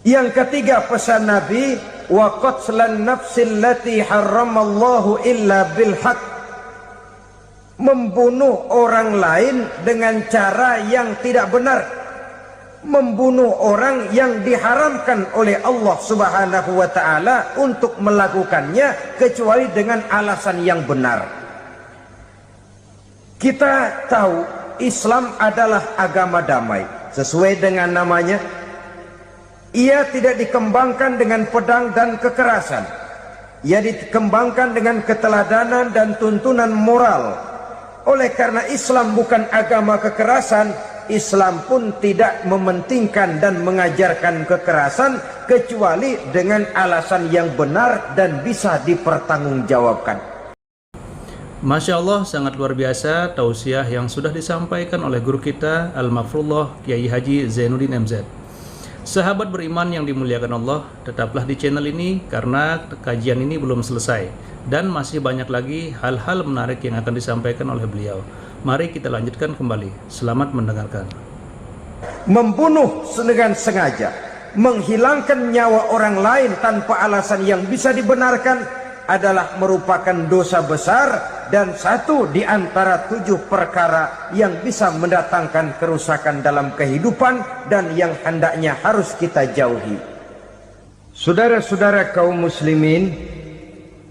Yang ketiga pesan Nabi, wa qatlan nafsil lati harramallahu illa bil haq, membunuh orang lain dengan cara yang tidak benar, membunuh orang yang diharamkan oleh Allah Subhanahu wa ta'ala untuk melakukannya kecuali dengan alasan yang benar. Kita tahu Islam adalah agama damai, sesuai dengan namanya. Ia tidak dikembangkan dengan pedang dan kekerasan. Ia dikembangkan dengan keteladanan dan tuntunan moral. Oleh karena Islam bukan agama kekerasan, Islam pun tidak mementingkan dan mengajarkan kekerasan kecuali dengan alasan yang benar dan bisa dipertanggungjawabkan. Masya Allah, sangat luar biasa tausiah yang sudah disampaikan oleh guru kita Al-Mafrullah Kiai Haji Zainuddin MZ. Sahabat beriman yang dimuliakan Allah, tetaplah di channel ini karena kajian ini belum selesai dan masih banyak lagi hal-hal menarik yang akan disampaikan oleh beliau. Mari kita lanjutkan kembali. Selamat mendengarkan. Membunuh dengan sengaja, menghilangkan nyawa orang lain tanpa alasan yang bisa dibenarkan adalah merupakan dosa besar dan satu di antara 7 perkara yang bisa mendatangkan kerusakan dalam kehidupan dan yang hendaknya harus kita jauhi. Saudara-saudara kaum muslimin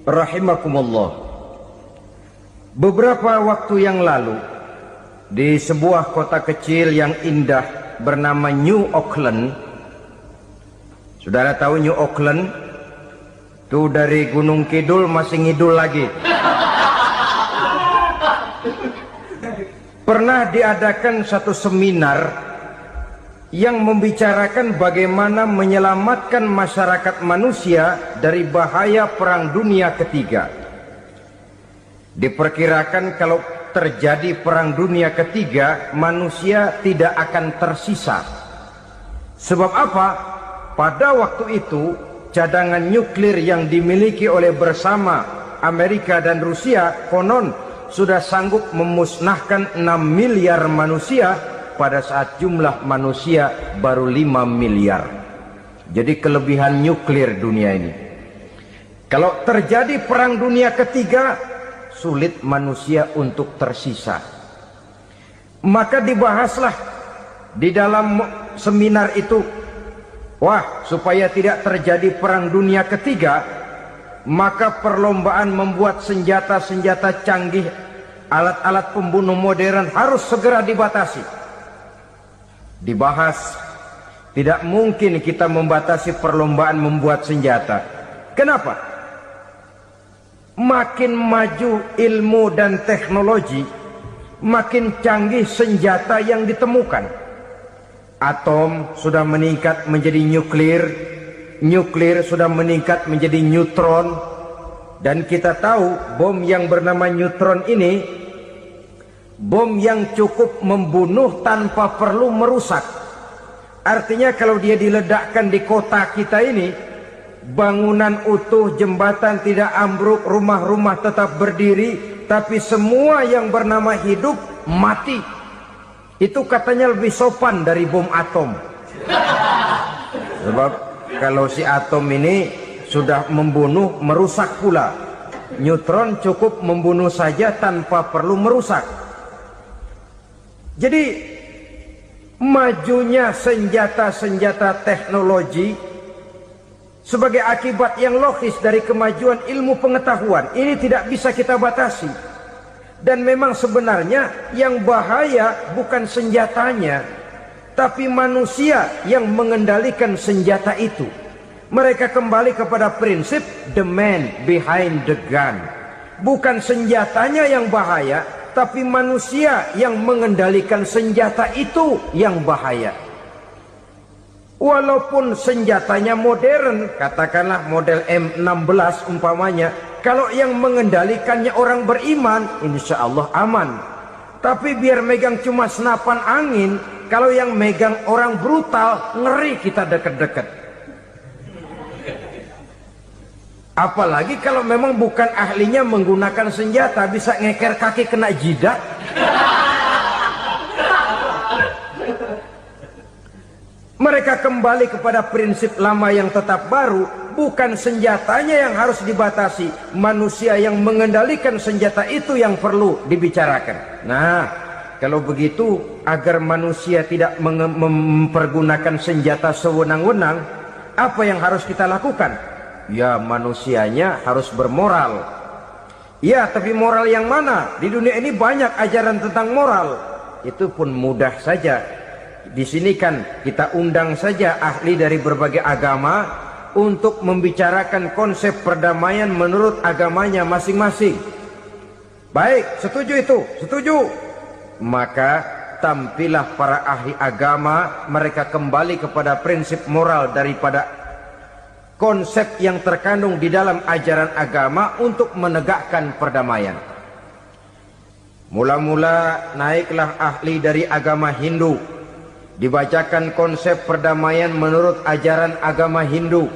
rahimakumullah, beberapa waktu yang lalu di sebuah kota kecil yang indah bernama New Auckland. Saudara tahu New Auckland? Tuh dari Gunung Kidul masih ngidul lagi. Pernah diadakan satu seminar yang membicarakan bagaimana menyelamatkan masyarakat manusia dari bahaya Perang Dunia Ketiga. Diperkirakan kalau terjadi Perang Dunia Ketiga, manusia tidak akan tersisa. Sebab apa? Pada waktu itu cadangan nuklir yang dimiliki oleh bersama Amerika dan Rusia konon sudah sanggup memusnahkan 6 miliar manusia pada saat jumlah manusia baru 5 miliar. Jadi kelebihan nuklir dunia ini. Kalau terjadi Perang Dunia Ketiga, sulit manusia untuk tersisa. Maka dibahaslah di dalam seminar itu, wah, supaya tidak terjadi Perang Dunia Ketiga, maka perlombaan membuat senjata-senjata canggih, alat-alat pembunuh modern harus segera dibatasi. Dibahas, tidak mungkin kita membatasi perlombaan membuat senjata. Kenapa? Makin maju ilmu dan teknologi, makin canggih senjata yang ditemukan. Atom sudah meningkat menjadi nuklir, nuklir sudah meningkat menjadi neutron, dan kita tahu bom yang bernama neutron ini bom yang cukup membunuh tanpa perlu merusak. Artinya kalau dia diledakkan di kota kita ini, bangunan utuh, jembatan tidak ambruk, rumah-rumah tetap berdiri, tapi semua yang bernama hidup mati. Itu katanya lebih sopan dari bom atom. Sebab kalau si atom ini sudah membunuh, merusak pula. Neutron cukup membunuh saja tanpa perlu merusak. Jadi majunya senjata-senjata teknologi sebagai akibat yang logis dari kemajuan ilmu pengetahuan ini tidak bisa kita batasi. Dan memang sebenarnya yang bahaya bukan senjatanya, tapi manusia yang mengendalikan senjata itu. Mereka kembali kepada prinsip the man behind the gun. Bukan senjatanya yang bahaya, tapi manusia yang mengendalikan senjata itu yang bahaya. Walaupun senjatanya modern, katakanlah model M16 umpamanya, kalau yang mengendalikannya orang beriman, insya Allah aman. Tapi biar megang cuma senapan angin, kalau yang megang orang brutal, ngeri kita deket-deket. Apalagi kalau memang bukan ahlinya menggunakan senjata, bisa ngeker kaki kena jidat. Mereka kembali kepada prinsip lama yang tetap baru, bukan senjatanya yang harus dibatasi, manusia yang mengendalikan senjata itu yang perlu dibicarakan. Nah, kalau begitu agar manusia tidak mempergunakan senjata sewenang-wenang, apa yang harus kita lakukan? Ya, manusianya harus bermoral. Ya, tapi moral yang mana? Di dunia ini banyak ajaran tentang moral. Itu pun mudah saja. Di sini kan kita undang saja ahli dari berbagai agama untuk membicarakan konsep perdamaian menurut agamanya masing-masing. Baik, setuju itu, setuju. Maka tampillah para ahli agama, mereka kembali kepada prinsip moral daripada konsep yang terkandung di dalam ajaran agama untuk menegakkan perdamaian. Mula-mula naiklah ahli dari agama Hindu, dibacakan konsep perdamaian menurut ajaran agama Hindu,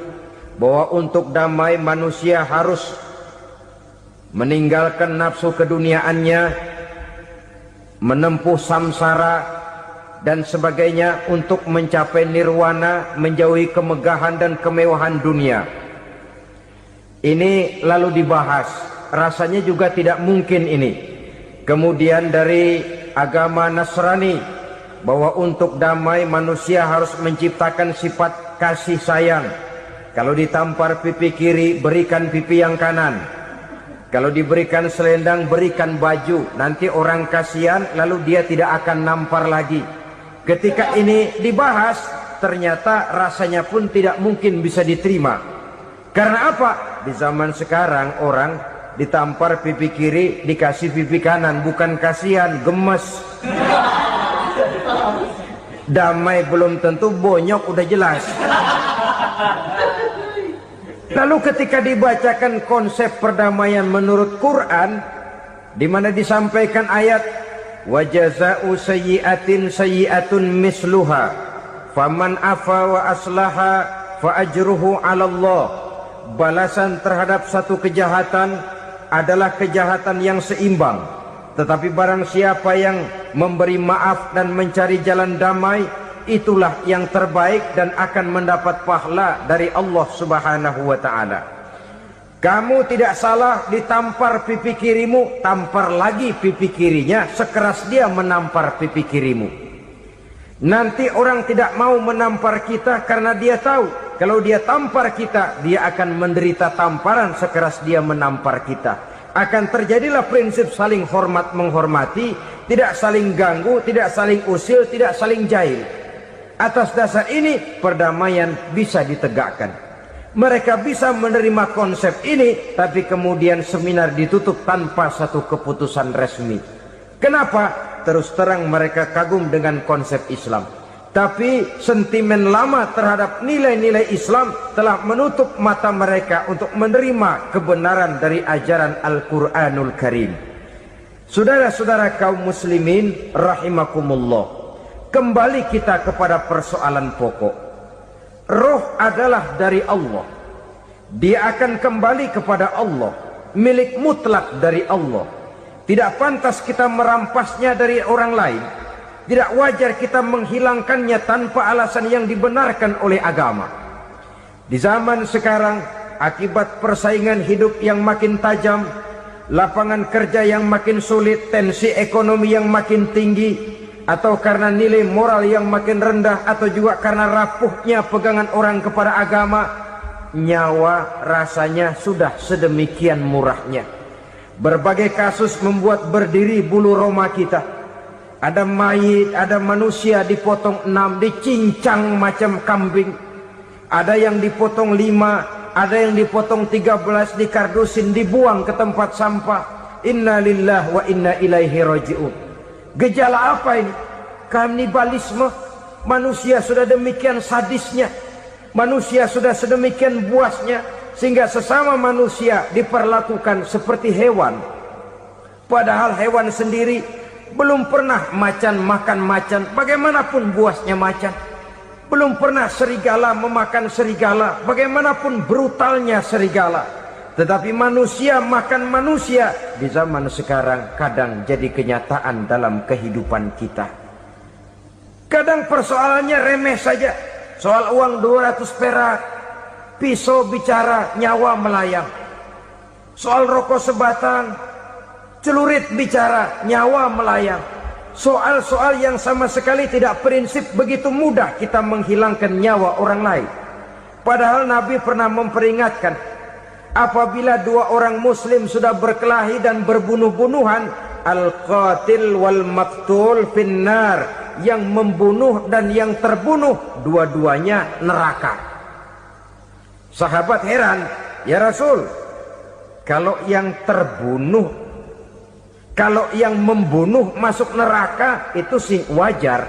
bahwa untuk damai manusia harus meninggalkan nafsu keduniaannya, menempuh samsara dan sebagainya untuk mencapai nirwana, menjauhi kemegahan dan kemewahan dunia. Ini lalu dibahas, rasanya juga tidak mungkin ini. Kemudian dari agama Nasrani, bahwa untuk damai manusia harus menciptakan sifat kasih sayang. Kalau ditampar pipi kiri, berikan pipi yang kanan. Kalau diberikan selendang, berikan baju. Nanti orang kasihan, lalu dia tidak akan nampar lagi. Ketika ini dibahas, ternyata rasanya pun tidak mungkin bisa diterima. Karena apa? Di zaman sekarang orang ditampar pipi kiri, dikasih pipi kanan. Bukan kasihan, gemes. Damai belum tentu, bonyok udah jelas. Lalu ketika dibacakan konsep perdamaian menurut Quran, di mana disampaikan ayat wa jazaa'u sayyi'atin sayyi'atun misluha faman afa wa aslaha fa ajruhu 'ala Allah. Balasan terhadap satu kejahatan adalah kejahatan yang seimbang, tetapi barang siapa yang memberi maaf dan mencari jalan damai, itulah yang terbaik dan akan mendapat pahala dari Allah Subhanahu wa ta'ala. Kamu tidak salah ditampar pipi kirimu, tampar lagi pipi kirinya sekeras dia menampar pipi kirimu. Nanti orang tidak mau menampar kita karena dia tahu kalau dia tampar kita, dia akan menderita tamparan sekeras dia menampar kita. Akan terjadilah prinsip saling hormat menghormati, tidak saling ganggu, tidak saling usil, tidak saling jahil. Atas dasar ini perdamaian bisa ditegakkan. Mereka bisa menerima konsep ini, tapi kemudian seminar ditutup tanpa satu keputusan resmi. Kenapa? Terus terang mereka kagum dengan konsep Islam, tapi sentimen lama terhadap nilai-nilai Islam telah menutup mata mereka untuk menerima kebenaran dari ajaran Al-Quranul Karim. Saudara-saudara kaum muslimin rahimakumullah, kembali kita kepada persoalan pokok. Roh adalah dari Allah, dia akan kembali kepada Allah, milik mutlak dari Allah. Tidak pantas kita merampasnya dari orang lain. Tidak wajar kita menghilangkannya tanpa alasan yang dibenarkan oleh agama. Di zaman sekarang, akibat persaingan hidup yang makin tajam, lapangan kerja yang makin sulit, tensi ekonomi yang makin tinggi, atau karena nilai moral yang makin rendah, atau juga karena rapuhnya pegangan orang kepada agama, nyawa rasanya sudah sedemikian murahnya. Berbagai kasus membuat berdiri bulu roma kita. Ada mayit, ada manusia dipotong 6, dicincang macam kambing. Ada yang dipotong 5, ada yang dipotong 13, dikardusin, dibuang ke tempat sampah. Inna lillahi wa inna ilaihi raji'un. Gejala apa ini? Kanibalisme. Manusia sudah demikian sadisnya, manusia sudah sedemikian buasnya, sehingga sesama manusia diperlakukan seperti hewan. Padahal hewan sendiri belum pernah macan makan macan, bagaimanapun buasnya macan. Belum pernah serigala memakan serigala, bagaimanapun brutalnya serigala. Tetapi manusia makan manusia di zaman sekarang kadang jadi kenyataan dalam kehidupan kita. Kadang persoalannya remeh saja. Soal uang 200 perak, pisau bicara, nyawa melayang. Soal rokok sebatang, celurit bicara, nyawa melayang. Soal-soal yang sama sekali tidak prinsip, begitu mudah kita menghilangkan nyawa orang lain. Padahal Nabi pernah memperingatkan, apabila dua orang muslim sudah berkelahi dan berbunuh-bunuhan, al-qatil wal maqtul finnar, yang membunuh dan yang terbunuh dua-duanya neraka. Sahabat heran, ya Rasul, kalau yang terbunuh, kalau yang membunuh masuk neraka itu sih wajar,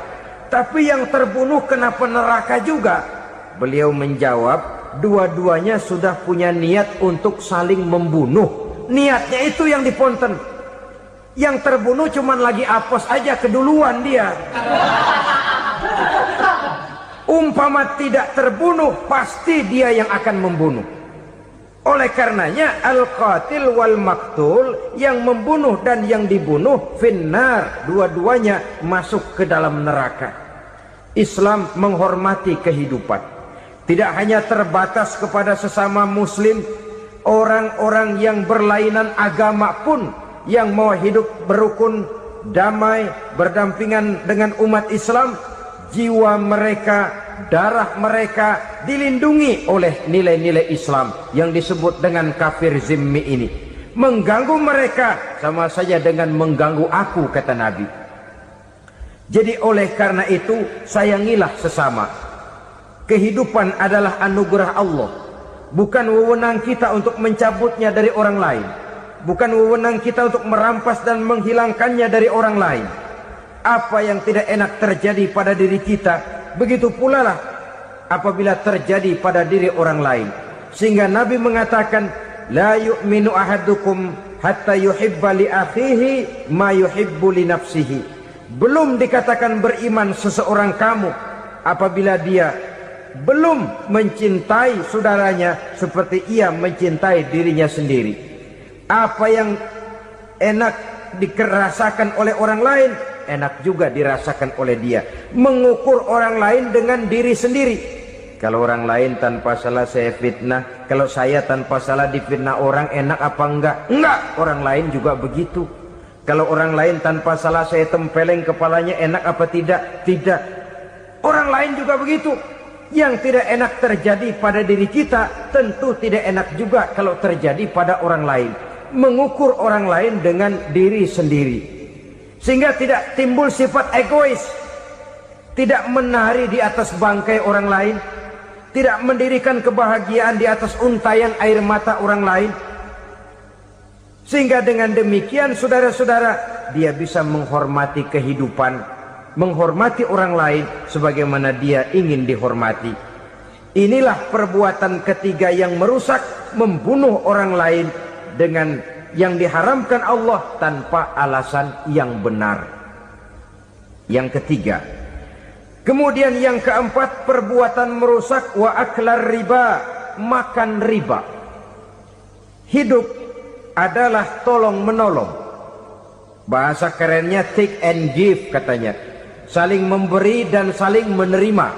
tapi yang terbunuh kenapa neraka juga? Beliau menjawab, dua-duanya sudah punya niat untuk saling membunuh. Niatnya itu yang diponten. Yang terbunuh cuman lagi apes aja, keduluan dia. Umpama tidak terbunuh, pasti dia yang akan membunuh. Oleh karenanya al-qatil wal maktul, yang membunuh dan yang dibunuh finnar, dua-duanya masuk ke dalam neraka. Islam menghormati kehidupan, tidak hanya terbatas kepada sesama muslim, orang-orang yang berlainan agama pun yang mau hidup berukun, damai, berdampingan dengan umat Islam, jiwa mereka, darah mereka dilindungi oleh nilai-nilai Islam yang disebut dengan kafir zimmi ini. Mengganggu mereka sama saja dengan mengganggu aku, kata Nabi. Jadi oleh karena itu, sayangilah sesama. Kehidupan adalah anugerah Allah, bukan wewenang kita untuk mencabutnya dari orang lain, bukan wewenang kita untuk merampas dan menghilangkannya dari orang lain. Apa yang tidak enak terjadi pada diri kita, begitu pula lah apabila terjadi pada diri orang lain. Sehingga Nabi mengatakan, la yu'minu ahadukum hatta yuhibba li akhihi ma yuhibbu li nafsihi. Belum dikatakan beriman seseorang kamu apabila dia belum mencintai saudaranya seperti ia mencintai dirinya sendiri. Apa yang enak dirasakan oleh orang lain, enak juga dirasakan oleh dia. Mengukur orang lain dengan diri sendiri. Kalau orang lain tanpa salah saya fitnah, kalau saya tanpa salah difitnah orang, enak apa enggak? Enggak, orang lain juga begitu. Kalau orang lain tanpa salah saya tempeleng kepalanya, enak apa tidak? Tidak. Orang lain juga begitu. Yang tidak enak terjadi pada diri kita, tentu tidak enak juga kalau terjadi pada orang lain. Mengukur orang lain dengan diri sendiri, sehingga tidak timbul sifat egois, tidak menari di atas bangkai orang lain, tidak mendirikan kebahagiaan di atas untayan air mata orang lain. Sehingga dengan demikian saudara-saudara, dia bisa menghormati kehidupan, menghormati orang lain sebagaimana dia ingin dihormati. Inilah perbuatan ketiga yang merusak, membunuh orang lain dengan yang diharamkan Allah tanpa alasan yang benar. Yang ketiga. Kemudian yang keempat, perbuatan merusak wa aklar riba, makan riba. Hidup adalah tolong menolong. Bahasa kerennya take and give katanya. Saling memberi dan saling menerima.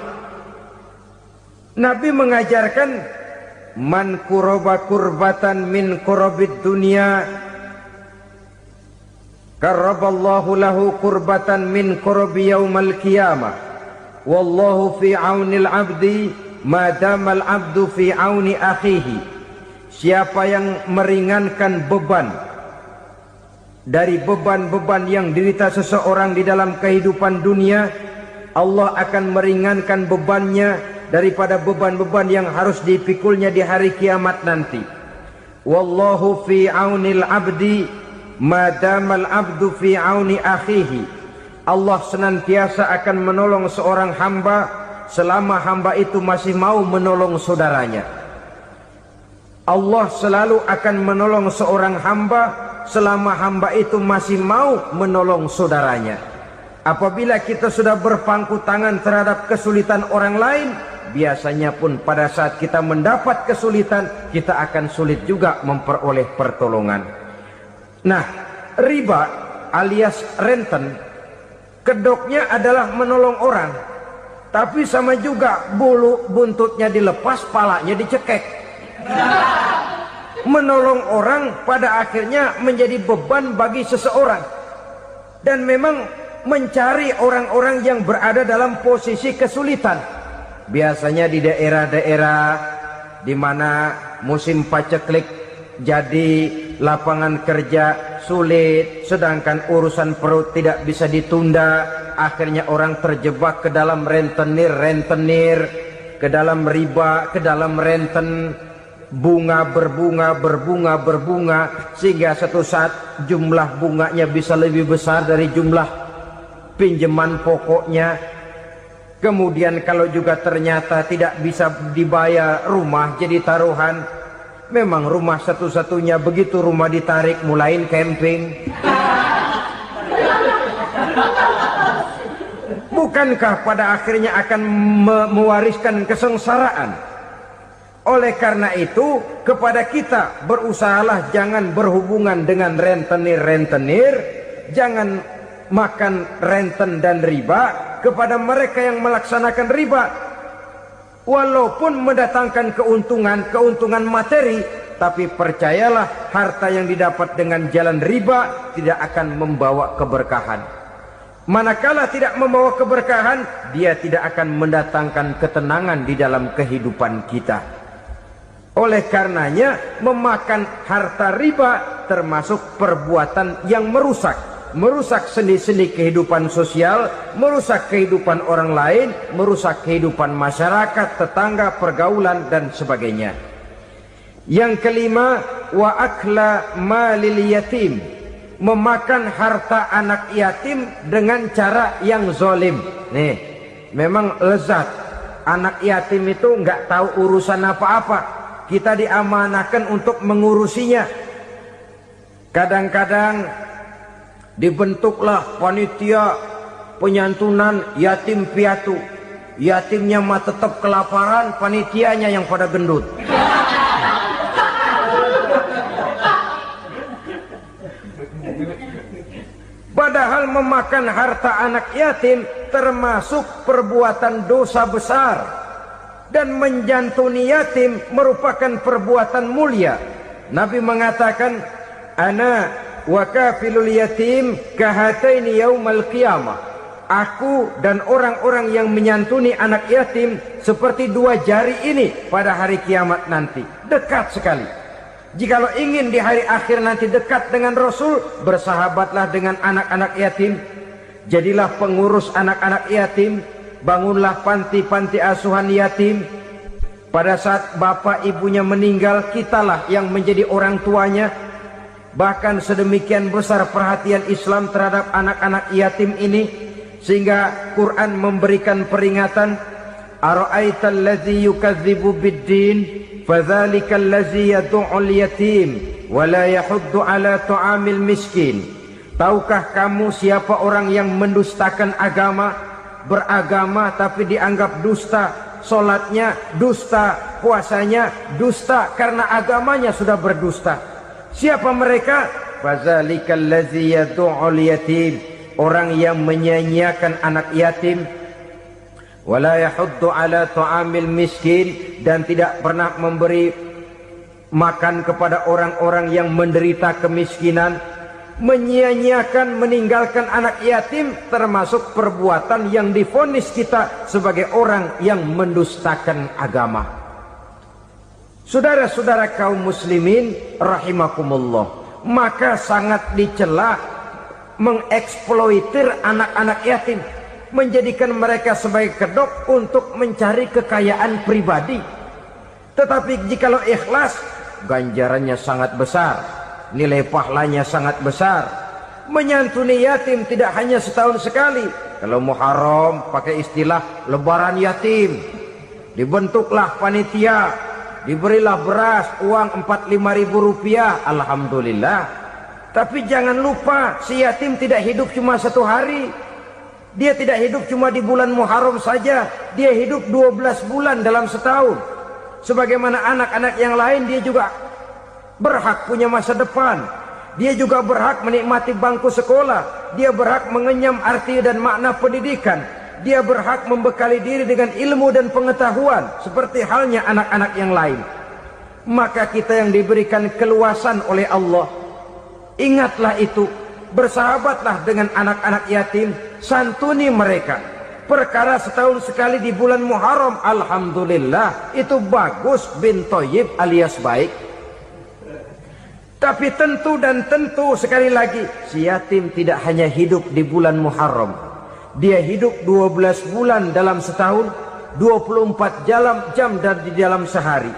Nabi mengajarkan, man kuraba kurbatan min kurabid dunia karaballahu lahu kurbatan min kurabi yaumal qiyamah. Wallahu fi aunil abdi madamal abdu fi auni akhihi. Siapa yang meringankan beban dari beban-beban yang dirita seseorang di dalam kehidupan dunia, Allah akan meringankan bebannya daripada beban-beban yang harus dipikulnya di hari kiamat nanti. Wallahu fi aunil abdi madamal abdu fi auni akhihi. Allah senantiasa akan menolong seorang hamba selama hamba itu masih mau menolong saudaranya. Allah selalu akan menolong seorang hamba selama hamba itu masih mau menolong saudaranya. Apabila kita sudah berpangku tangan terhadap kesulitan orang lain, biasanya pun pada saat kita mendapat kesulitan, kita akan sulit juga memperoleh pertolongan. Nah, riba alias renten, kedoknya adalah menolong orang, tapi sama juga bulu buntutnya dilepas, palanya dicekek. Menolong orang pada akhirnya menjadi beban bagi seseorang. Dan memang mencari orang-orang yang berada dalam posisi kesulitan. Biasanya di daerah-daerah di mana musim paceklik jadi lapangan kerja sulit, sedangkan urusan perut tidak bisa ditunda, akhirnya orang terjebak ke dalam rentenir, ke dalam riba, ke dalam renten. Bunga berbunga sehingga satu saat jumlah bunganya bisa lebih besar dari jumlah pinjaman pokoknya. Kemudian kalau juga ternyata tidak bisa dibayar, rumah jadi taruhan. Memang rumah satu-satunya, begitu rumah ditarik mulain camping. bukankah pada akhirnya akan mewariskan kesengsaraan? Oleh karena itu, kepada kita berusahalah jangan berhubungan dengan rentenir-rentenir, jangan makan renten dan riba kepada mereka yang melaksanakan riba. Walaupun mendatangkan keuntungan materi, tapi percayalah harta yang didapat dengan jalan riba tidak akan membawa keberkahan. Manakala tidak membawa keberkahan, dia tidak akan mendatangkan ketenangan di dalam kehidupan kita. Oleh karenanya, memakan harta riba termasuk perbuatan yang merusak sendi-sendi kehidupan sosial, merusak kehidupan orang lain, merusak kehidupan masyarakat, tetangga, pergaulan, dan sebagainya. Yang kelima, wa akla malil yatim, memakan harta anak yatim dengan cara yang zalim. Nih, memang lezat. Anak yatim itu nggak tahu urusan apa-apa. Kita diamanahkan untuk mengurusinya. Kadang-kadang dibentuklah panitia penyantunan yatim piatu. Yatimnya mah tetap kelaparan, panitianya yang pada gendut. Padahal memakan harta anak yatim termasuk perbuatan dosa besar. Dan menjantuni yatim merupakan perbuatan mulia. Nabi mengatakan, ana wa kafilul yatim kahataini yaumal qiyamah. Aku dan orang-orang yang menyantuni anak yatim seperti dua jari ini pada hari kiamat nanti. Dekat sekali. Jikalau ingin di hari akhir nanti dekat dengan Rasul, bersahabatlah dengan anak-anak yatim. Jadilah pengurus anak-anak yatim. Bangunlah panti-panti asuhan yatim. Pada saat bapak ibunya meninggal, kitalah yang menjadi orang tuanya. Bahkan sedemikian besar perhatian Islam terhadap anak-anak yatim ini, sehingga Quran memberikan peringatan, ara'aital ladzi yukadzibu biddin fadzalikal ladzi yad'ul yatim wa la yahuddu ala ta'amil miskin. Tahukah kamu siapa orang yang mendustakan agama? Beragama tapi dianggap dusta, solatnya dusta, puasanya dusta karena agamanya sudah berdusta. Siapa mereka? Fazalikal ladzi yad'ul yatim, orang yang menyia-nyiakan anak yatim, wala yahuddu ala ta'amil miskin, dan tidak pernah memberi makan kepada orang-orang yang menderita kemiskinan. Menyia-nyiakan, meninggalkan anak yatim termasuk perbuatan yang divonis kita sebagai orang yang mendustakan agama. Saudara-saudara kaum muslimin rahimakumullah, maka sangat dicela mengeksploitir anak-anak yatim, menjadikan mereka sebagai kedok untuk mencari kekayaan pribadi. Tetapi jikalau ikhlas, ganjarannya sangat besar, nilai pahalanya sangat besar. Menyantuni yatim tidak hanya setahun sekali. Kalau Muharram pakai istilah lebaran yatim, dibentuklah panitia, diberilah beras, uang 45.000 rupiah, alhamdulillah. Tapi jangan lupa, si yatim tidak hidup cuma satu hari. Dia tidak hidup cuma di bulan Muharram saja, dia hidup 12 bulan dalam setahun. Sebagaimana anak-anak yang lain, dia juga berhak punya masa depan. Dia juga berhak menikmati bangku sekolah. Dia berhak mengenyam arti dan makna pendidikan. Dia berhak membekali diri dengan ilmu dan pengetahuan seperti halnya anak-anak yang lain. Maka kita yang diberikan keluasan oleh Allah, ingatlah itu. Bersahabatlah dengan anak-anak yatim, santuni mereka. Perkara setahun sekali di bulan Muharram, alhamdulillah, itu bagus, bin Thayyib alias baik. Tapi tentu dan tentu sekali lagi, si yatim tidak hanya hidup di bulan Muharram. Dia hidup 12 bulan dalam setahun, 24 jam di dalam sehari.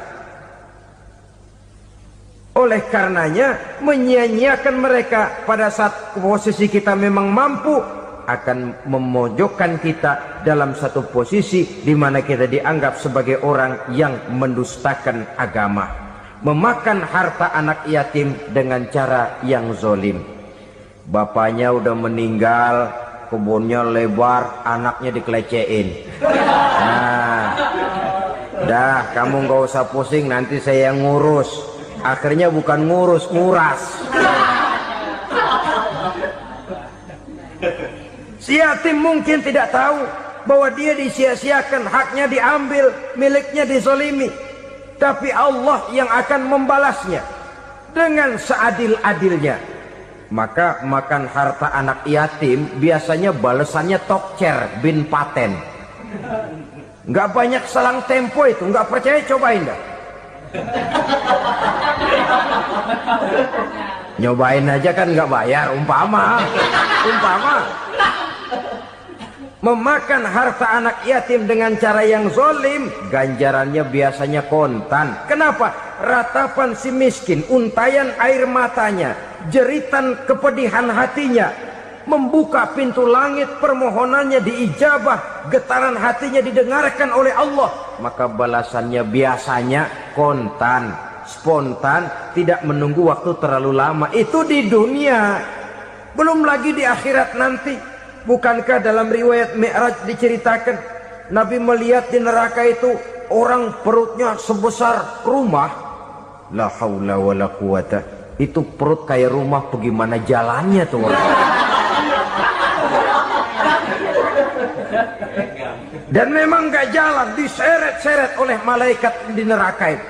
Oleh karenanya, menyia-nyiakan mereka pada saat posisi kita memang mampu, akan memojokkan kita dalam satu posisi di mana kita dianggap sebagai orang yang mendustakan agama. Memakan harta anak yatim dengan cara yang zolim. Bapaknya udah meninggal, kebunnya lebar, anaknya dikelecehin. Nah, dah kamu nggak usah pusing, nanti saya yang ngurus. Akhirnya bukan ngurus, nguras. Si yatim mungkin tidak tahu bahwa dia disia-siakan, haknya diambil, miliknya dizalimi. Tapi Allah yang akan membalasnya dengan seadil-adilnya. Maka makan harta anak yatim biasanya balasannya tokcer bin paten. Nggak banyak selang tempo itu, nggak percaya cobain dah. Nyobain aja kan nggak bayar, umpama. Memakan harta anak yatim dengan cara yang zalim, ganjarannya biasanya kontan. Kenapa? Ratapan si miskin, untayan air matanya, jeritan kepedihan hatinya, membuka pintu langit, permohonannya diijabah, getaran hatinya didengarkan oleh Allah. Maka balasannya biasanya kontan, spontan, tidak menunggu waktu terlalu lama. Itu di dunia, belum lagi di akhirat nanti. Bukankah dalam riwayat Mi'raj diceritakan Nabi melihat di neraka itu orang perutnya sebesar rumah. La haula wala quwata. Itu perut kayak rumah, bagaimana jalannya tuh orang. Dan memang gak jalan, diseret-seret oleh malaikat di neraka itu.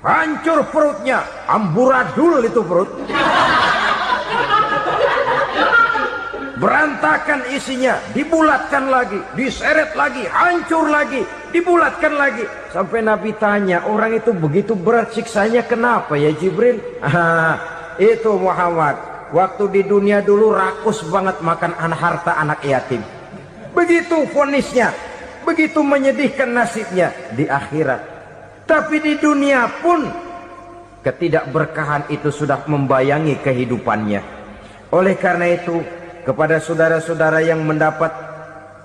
Hancur perutnya, amburadul itu perut. Berantakan isinya, dibulatkan lagi, diseret lagi, hancur lagi, dibulatkan lagi. Sampai Nabi tanya, orang itu begitu berat siksanya kenapa ya Jibril? Itu Muhammad, waktu di dunia dulu rakus banget makan harta anak yatim. Begitu vonisnya, begitu menyedihkan nasibnya di akhirat. Tapi di dunia pun ketidakberkahan itu sudah membayangi kehidupannya. Oleh karena itu, kepada saudara-saudara yang mendapat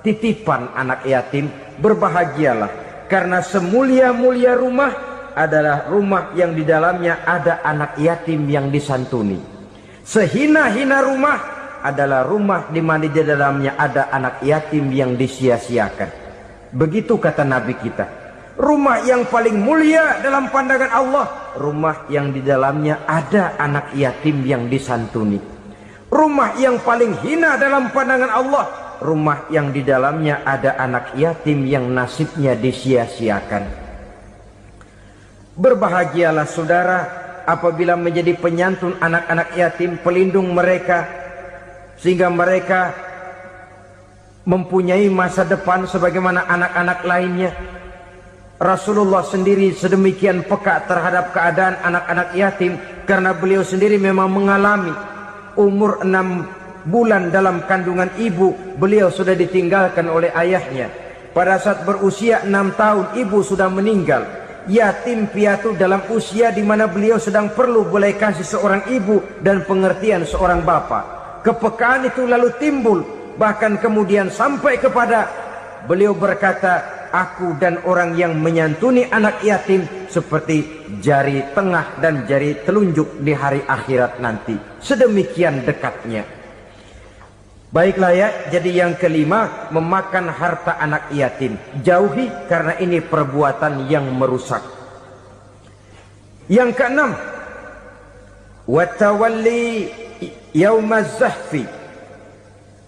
titipan anak yatim, berbahagialah, karena semulia-mulia rumah adalah rumah yang di dalamnya ada anak yatim yang disantuni. Sehina-hina rumah adalah rumah di mana di dalamnya ada anak yatim yang disia-siakan. Begitu kata Nabi kita. Rumah yang paling mulia dalam pandangan Allah, rumah yang di dalamnya ada anak yatim yang disantuni. Rumah yang paling hina dalam pandangan Allah, rumah yang di dalamnya ada anak yatim yang nasibnya disia-siakan. Berbahagialah saudara apabila menjadi penyantun anak-anak yatim, pelindung mereka, sehingga mereka mempunyai masa depan sebagaimana anak-anak lainnya. Rasulullah sendiri sedemikian peka terhadap keadaan anak-anak yatim, karena beliau sendiri memang mengalami. Umur 6 bulan dalam kandungan ibu, beliau sudah ditinggalkan oleh ayahnya. Pada saat berusia 6 tahun, ibu sudah meninggal. Yatim piatu dalam usia di mana beliau sedang perlu belas kasih seorang ibu dan pengertian seorang bapa. Kepekaan itu lalu timbul, bahkan kemudian sampai kepada beliau berkata, aku dan orang yang menyantuni anak yatim seperti jari tengah dan jari telunjuk di hari akhirat nanti. Sedemikian dekatnya. Baiklah ya, jadi yang kelima, memakan harta anak yatim. Jauhi, karena ini perbuatan yang merusak. Yang keenam, watawalli yaumaz zahfi,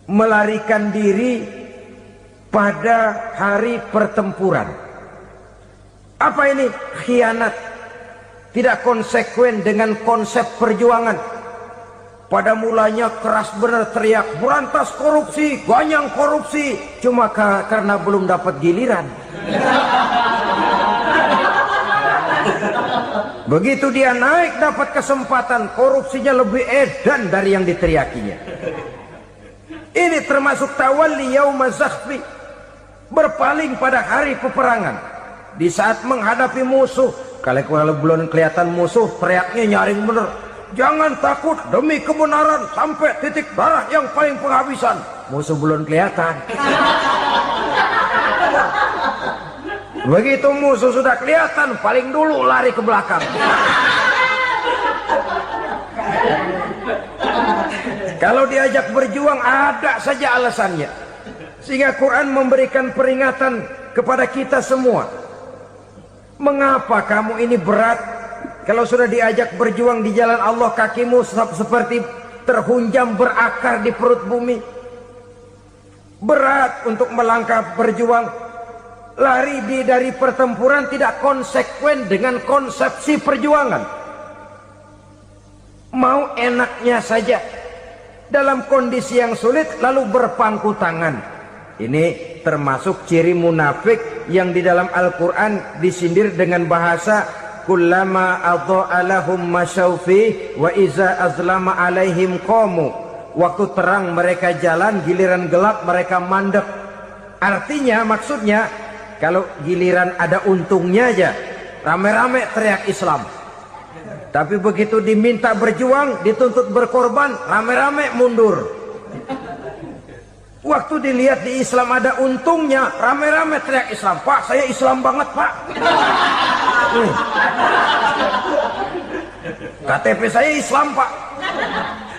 melarikan diri pada hari pertempuran. Apa ini? Khianat. Tidak konsekuen dengan konsep perjuangan. Pada mulanya keras benar teriak, berantas korupsi, ganyang korupsi. Cuma karena belum dapat giliran. Begitu dia naik dapat kesempatan, korupsinya lebih edan dari yang diteriakinya. Ini termasuk tawalli yaumaz zahfi, berpaling pada hari peperangan. Di saat menghadapi musuh, kalau belum kelihatan musuh, teriaknya nyaring bener. Jangan takut demi kebenaran sampai titik darah yang paling penghabisan. Musuh belum kelihatan. Begitu musuh sudah kelihatan, paling dulu lari ke belakang. Kalau diajak berjuang ada saja alasannya. Sehingga Quran memberikan peringatan kepada kita semua. Mengapa kamu ini berat? Kalau sudah diajak berjuang di jalan Allah, kakimu seperti terhunjam berakar di perut bumi. Berat untuk melangkah berjuang. Lari dari pertempuran tidak konsekuen dengan konsepsi perjuangan. Mau enaknya saja dalam kondisi yang sulit lalu berpangku tangan. Ini termasuk ciri munafik yang di dalam Al-Quran disindir dengan bahasa kullama adha'a lahum masyaufi wa iza azlama alaihim qamu. Waktu terang mereka jalan, giliran gelap mereka mandek. Artinya, maksudnya, kalau giliran ada untungnya aja, rame-rame teriak Islam. Tapi begitu diminta berjuang, dituntut berkorban, rame-rame mundur. Waktu dilihat di Islam ada untungnya, rame-rame teriak Islam. Pak, saya Islam banget, Pak. KTP saya Islam, Pak.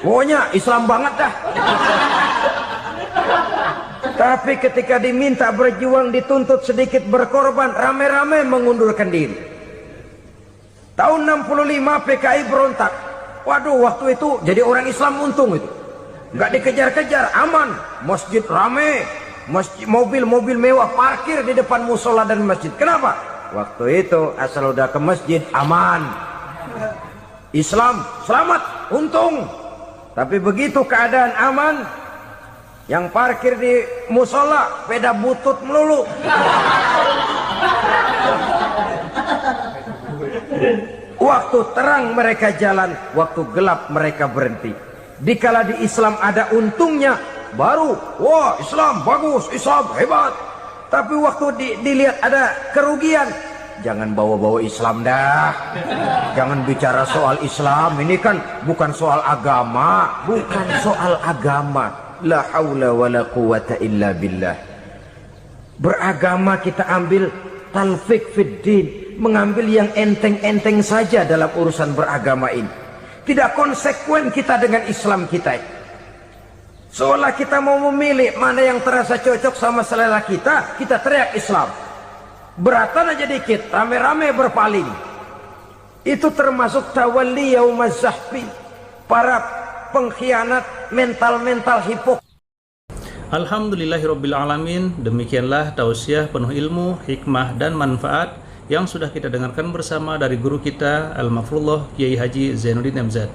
Pokoknya Islam banget dah. Tapi ketika diminta berjuang, dituntut sedikit berkorban, rame-rame mengundurkan diri. Tahun 65 PKI berontak. Waduh, waktu itu jadi orang Islam untung itu. Nggak dikejar-kejar, aman. Masjid rame, mobil-mobil mewah parkir di depan musola dan masjid. Kenapa? Waktu itu asal udah ke masjid aman. Islam selamat, untung. Tapi begitu keadaan aman, yang parkir di musola sepeda butut melulu. Waktu terang mereka jalan, waktu gelap mereka berhenti. Dikala di Islam ada untungnya, baru wah Islam bagus, Islam hebat. Tapi waktu dilihat ada kerugian, jangan bawa-bawa Islam dah. Jangan bicara soal Islam, ini kan bukan soal agama. Bukan soal agama. La haula wa la quwata illa billah. Beragama kita ambil talfik fid din, mengambil yang enteng-enteng saja dalam urusan beragama ini. Tidak konsekuen kita dengan Islam kita. Seolah kita mau memilih mana yang terasa cocok sama selera kita, kita teriak Islam. Beratan aja dikit, rame-rame berpaling. Itu termasuk tawalli yaumaz zahfi. Para pengkhianat mental-mental hipokrit. Alhamdulillahirrabbilalamin. Demikianlah tausiah penuh ilmu, hikmah dan manfaat yang sudah kita dengarkan bersama dari guru kita Al-Mafrullah Kiai Haji Zainuddin MZ.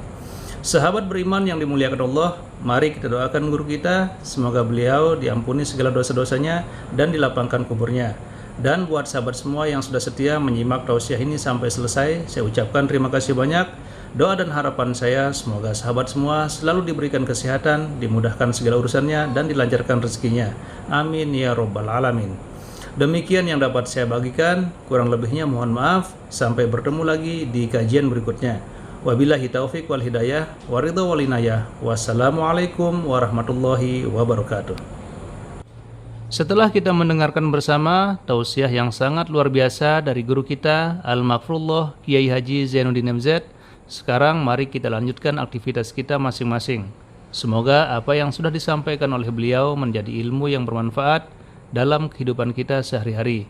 Sahabat beriman yang dimuliakan Allah, mari kita doakan guru kita, semoga beliau diampuni segala dosa-dosanya dan dilapangkan kuburnya. Dan buat sahabat semua yang sudah setia menyimak tausiah ini sampai selesai, saya ucapkan terima kasih banyak. Doa dan harapan saya semoga sahabat semua selalu diberikan kesehatan, dimudahkan segala urusannya dan dilancarkan rezekinya. Amin ya robbal alamin. Demikian yang dapat saya bagikan, kurang lebihnya mohon maaf. Sampai bertemu lagi di kajian berikutnya. Wabillahi taufik wal hidayah, waridha wal inayah. Wassalamualaikum warahmatullahi wabarakatuh. Setelah kita mendengarkan bersama tausiah yang sangat luar biasa dari guru kita Al-Mafrullah Kiai Haji Zainuddin MZ, sekarang mari kita lanjutkan aktivitas kita masing-masing. Semoga apa yang sudah disampaikan oleh beliau menjadi ilmu yang bermanfaat dalam kehidupan kita sehari-hari.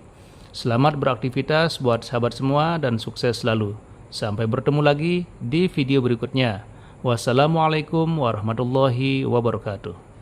Selamat beraktivitas buat sahabat semua dan sukses selalu. Sampai bertemu lagi di video berikutnya. Wassalamualaikum warahmatullahi wabarakatuh.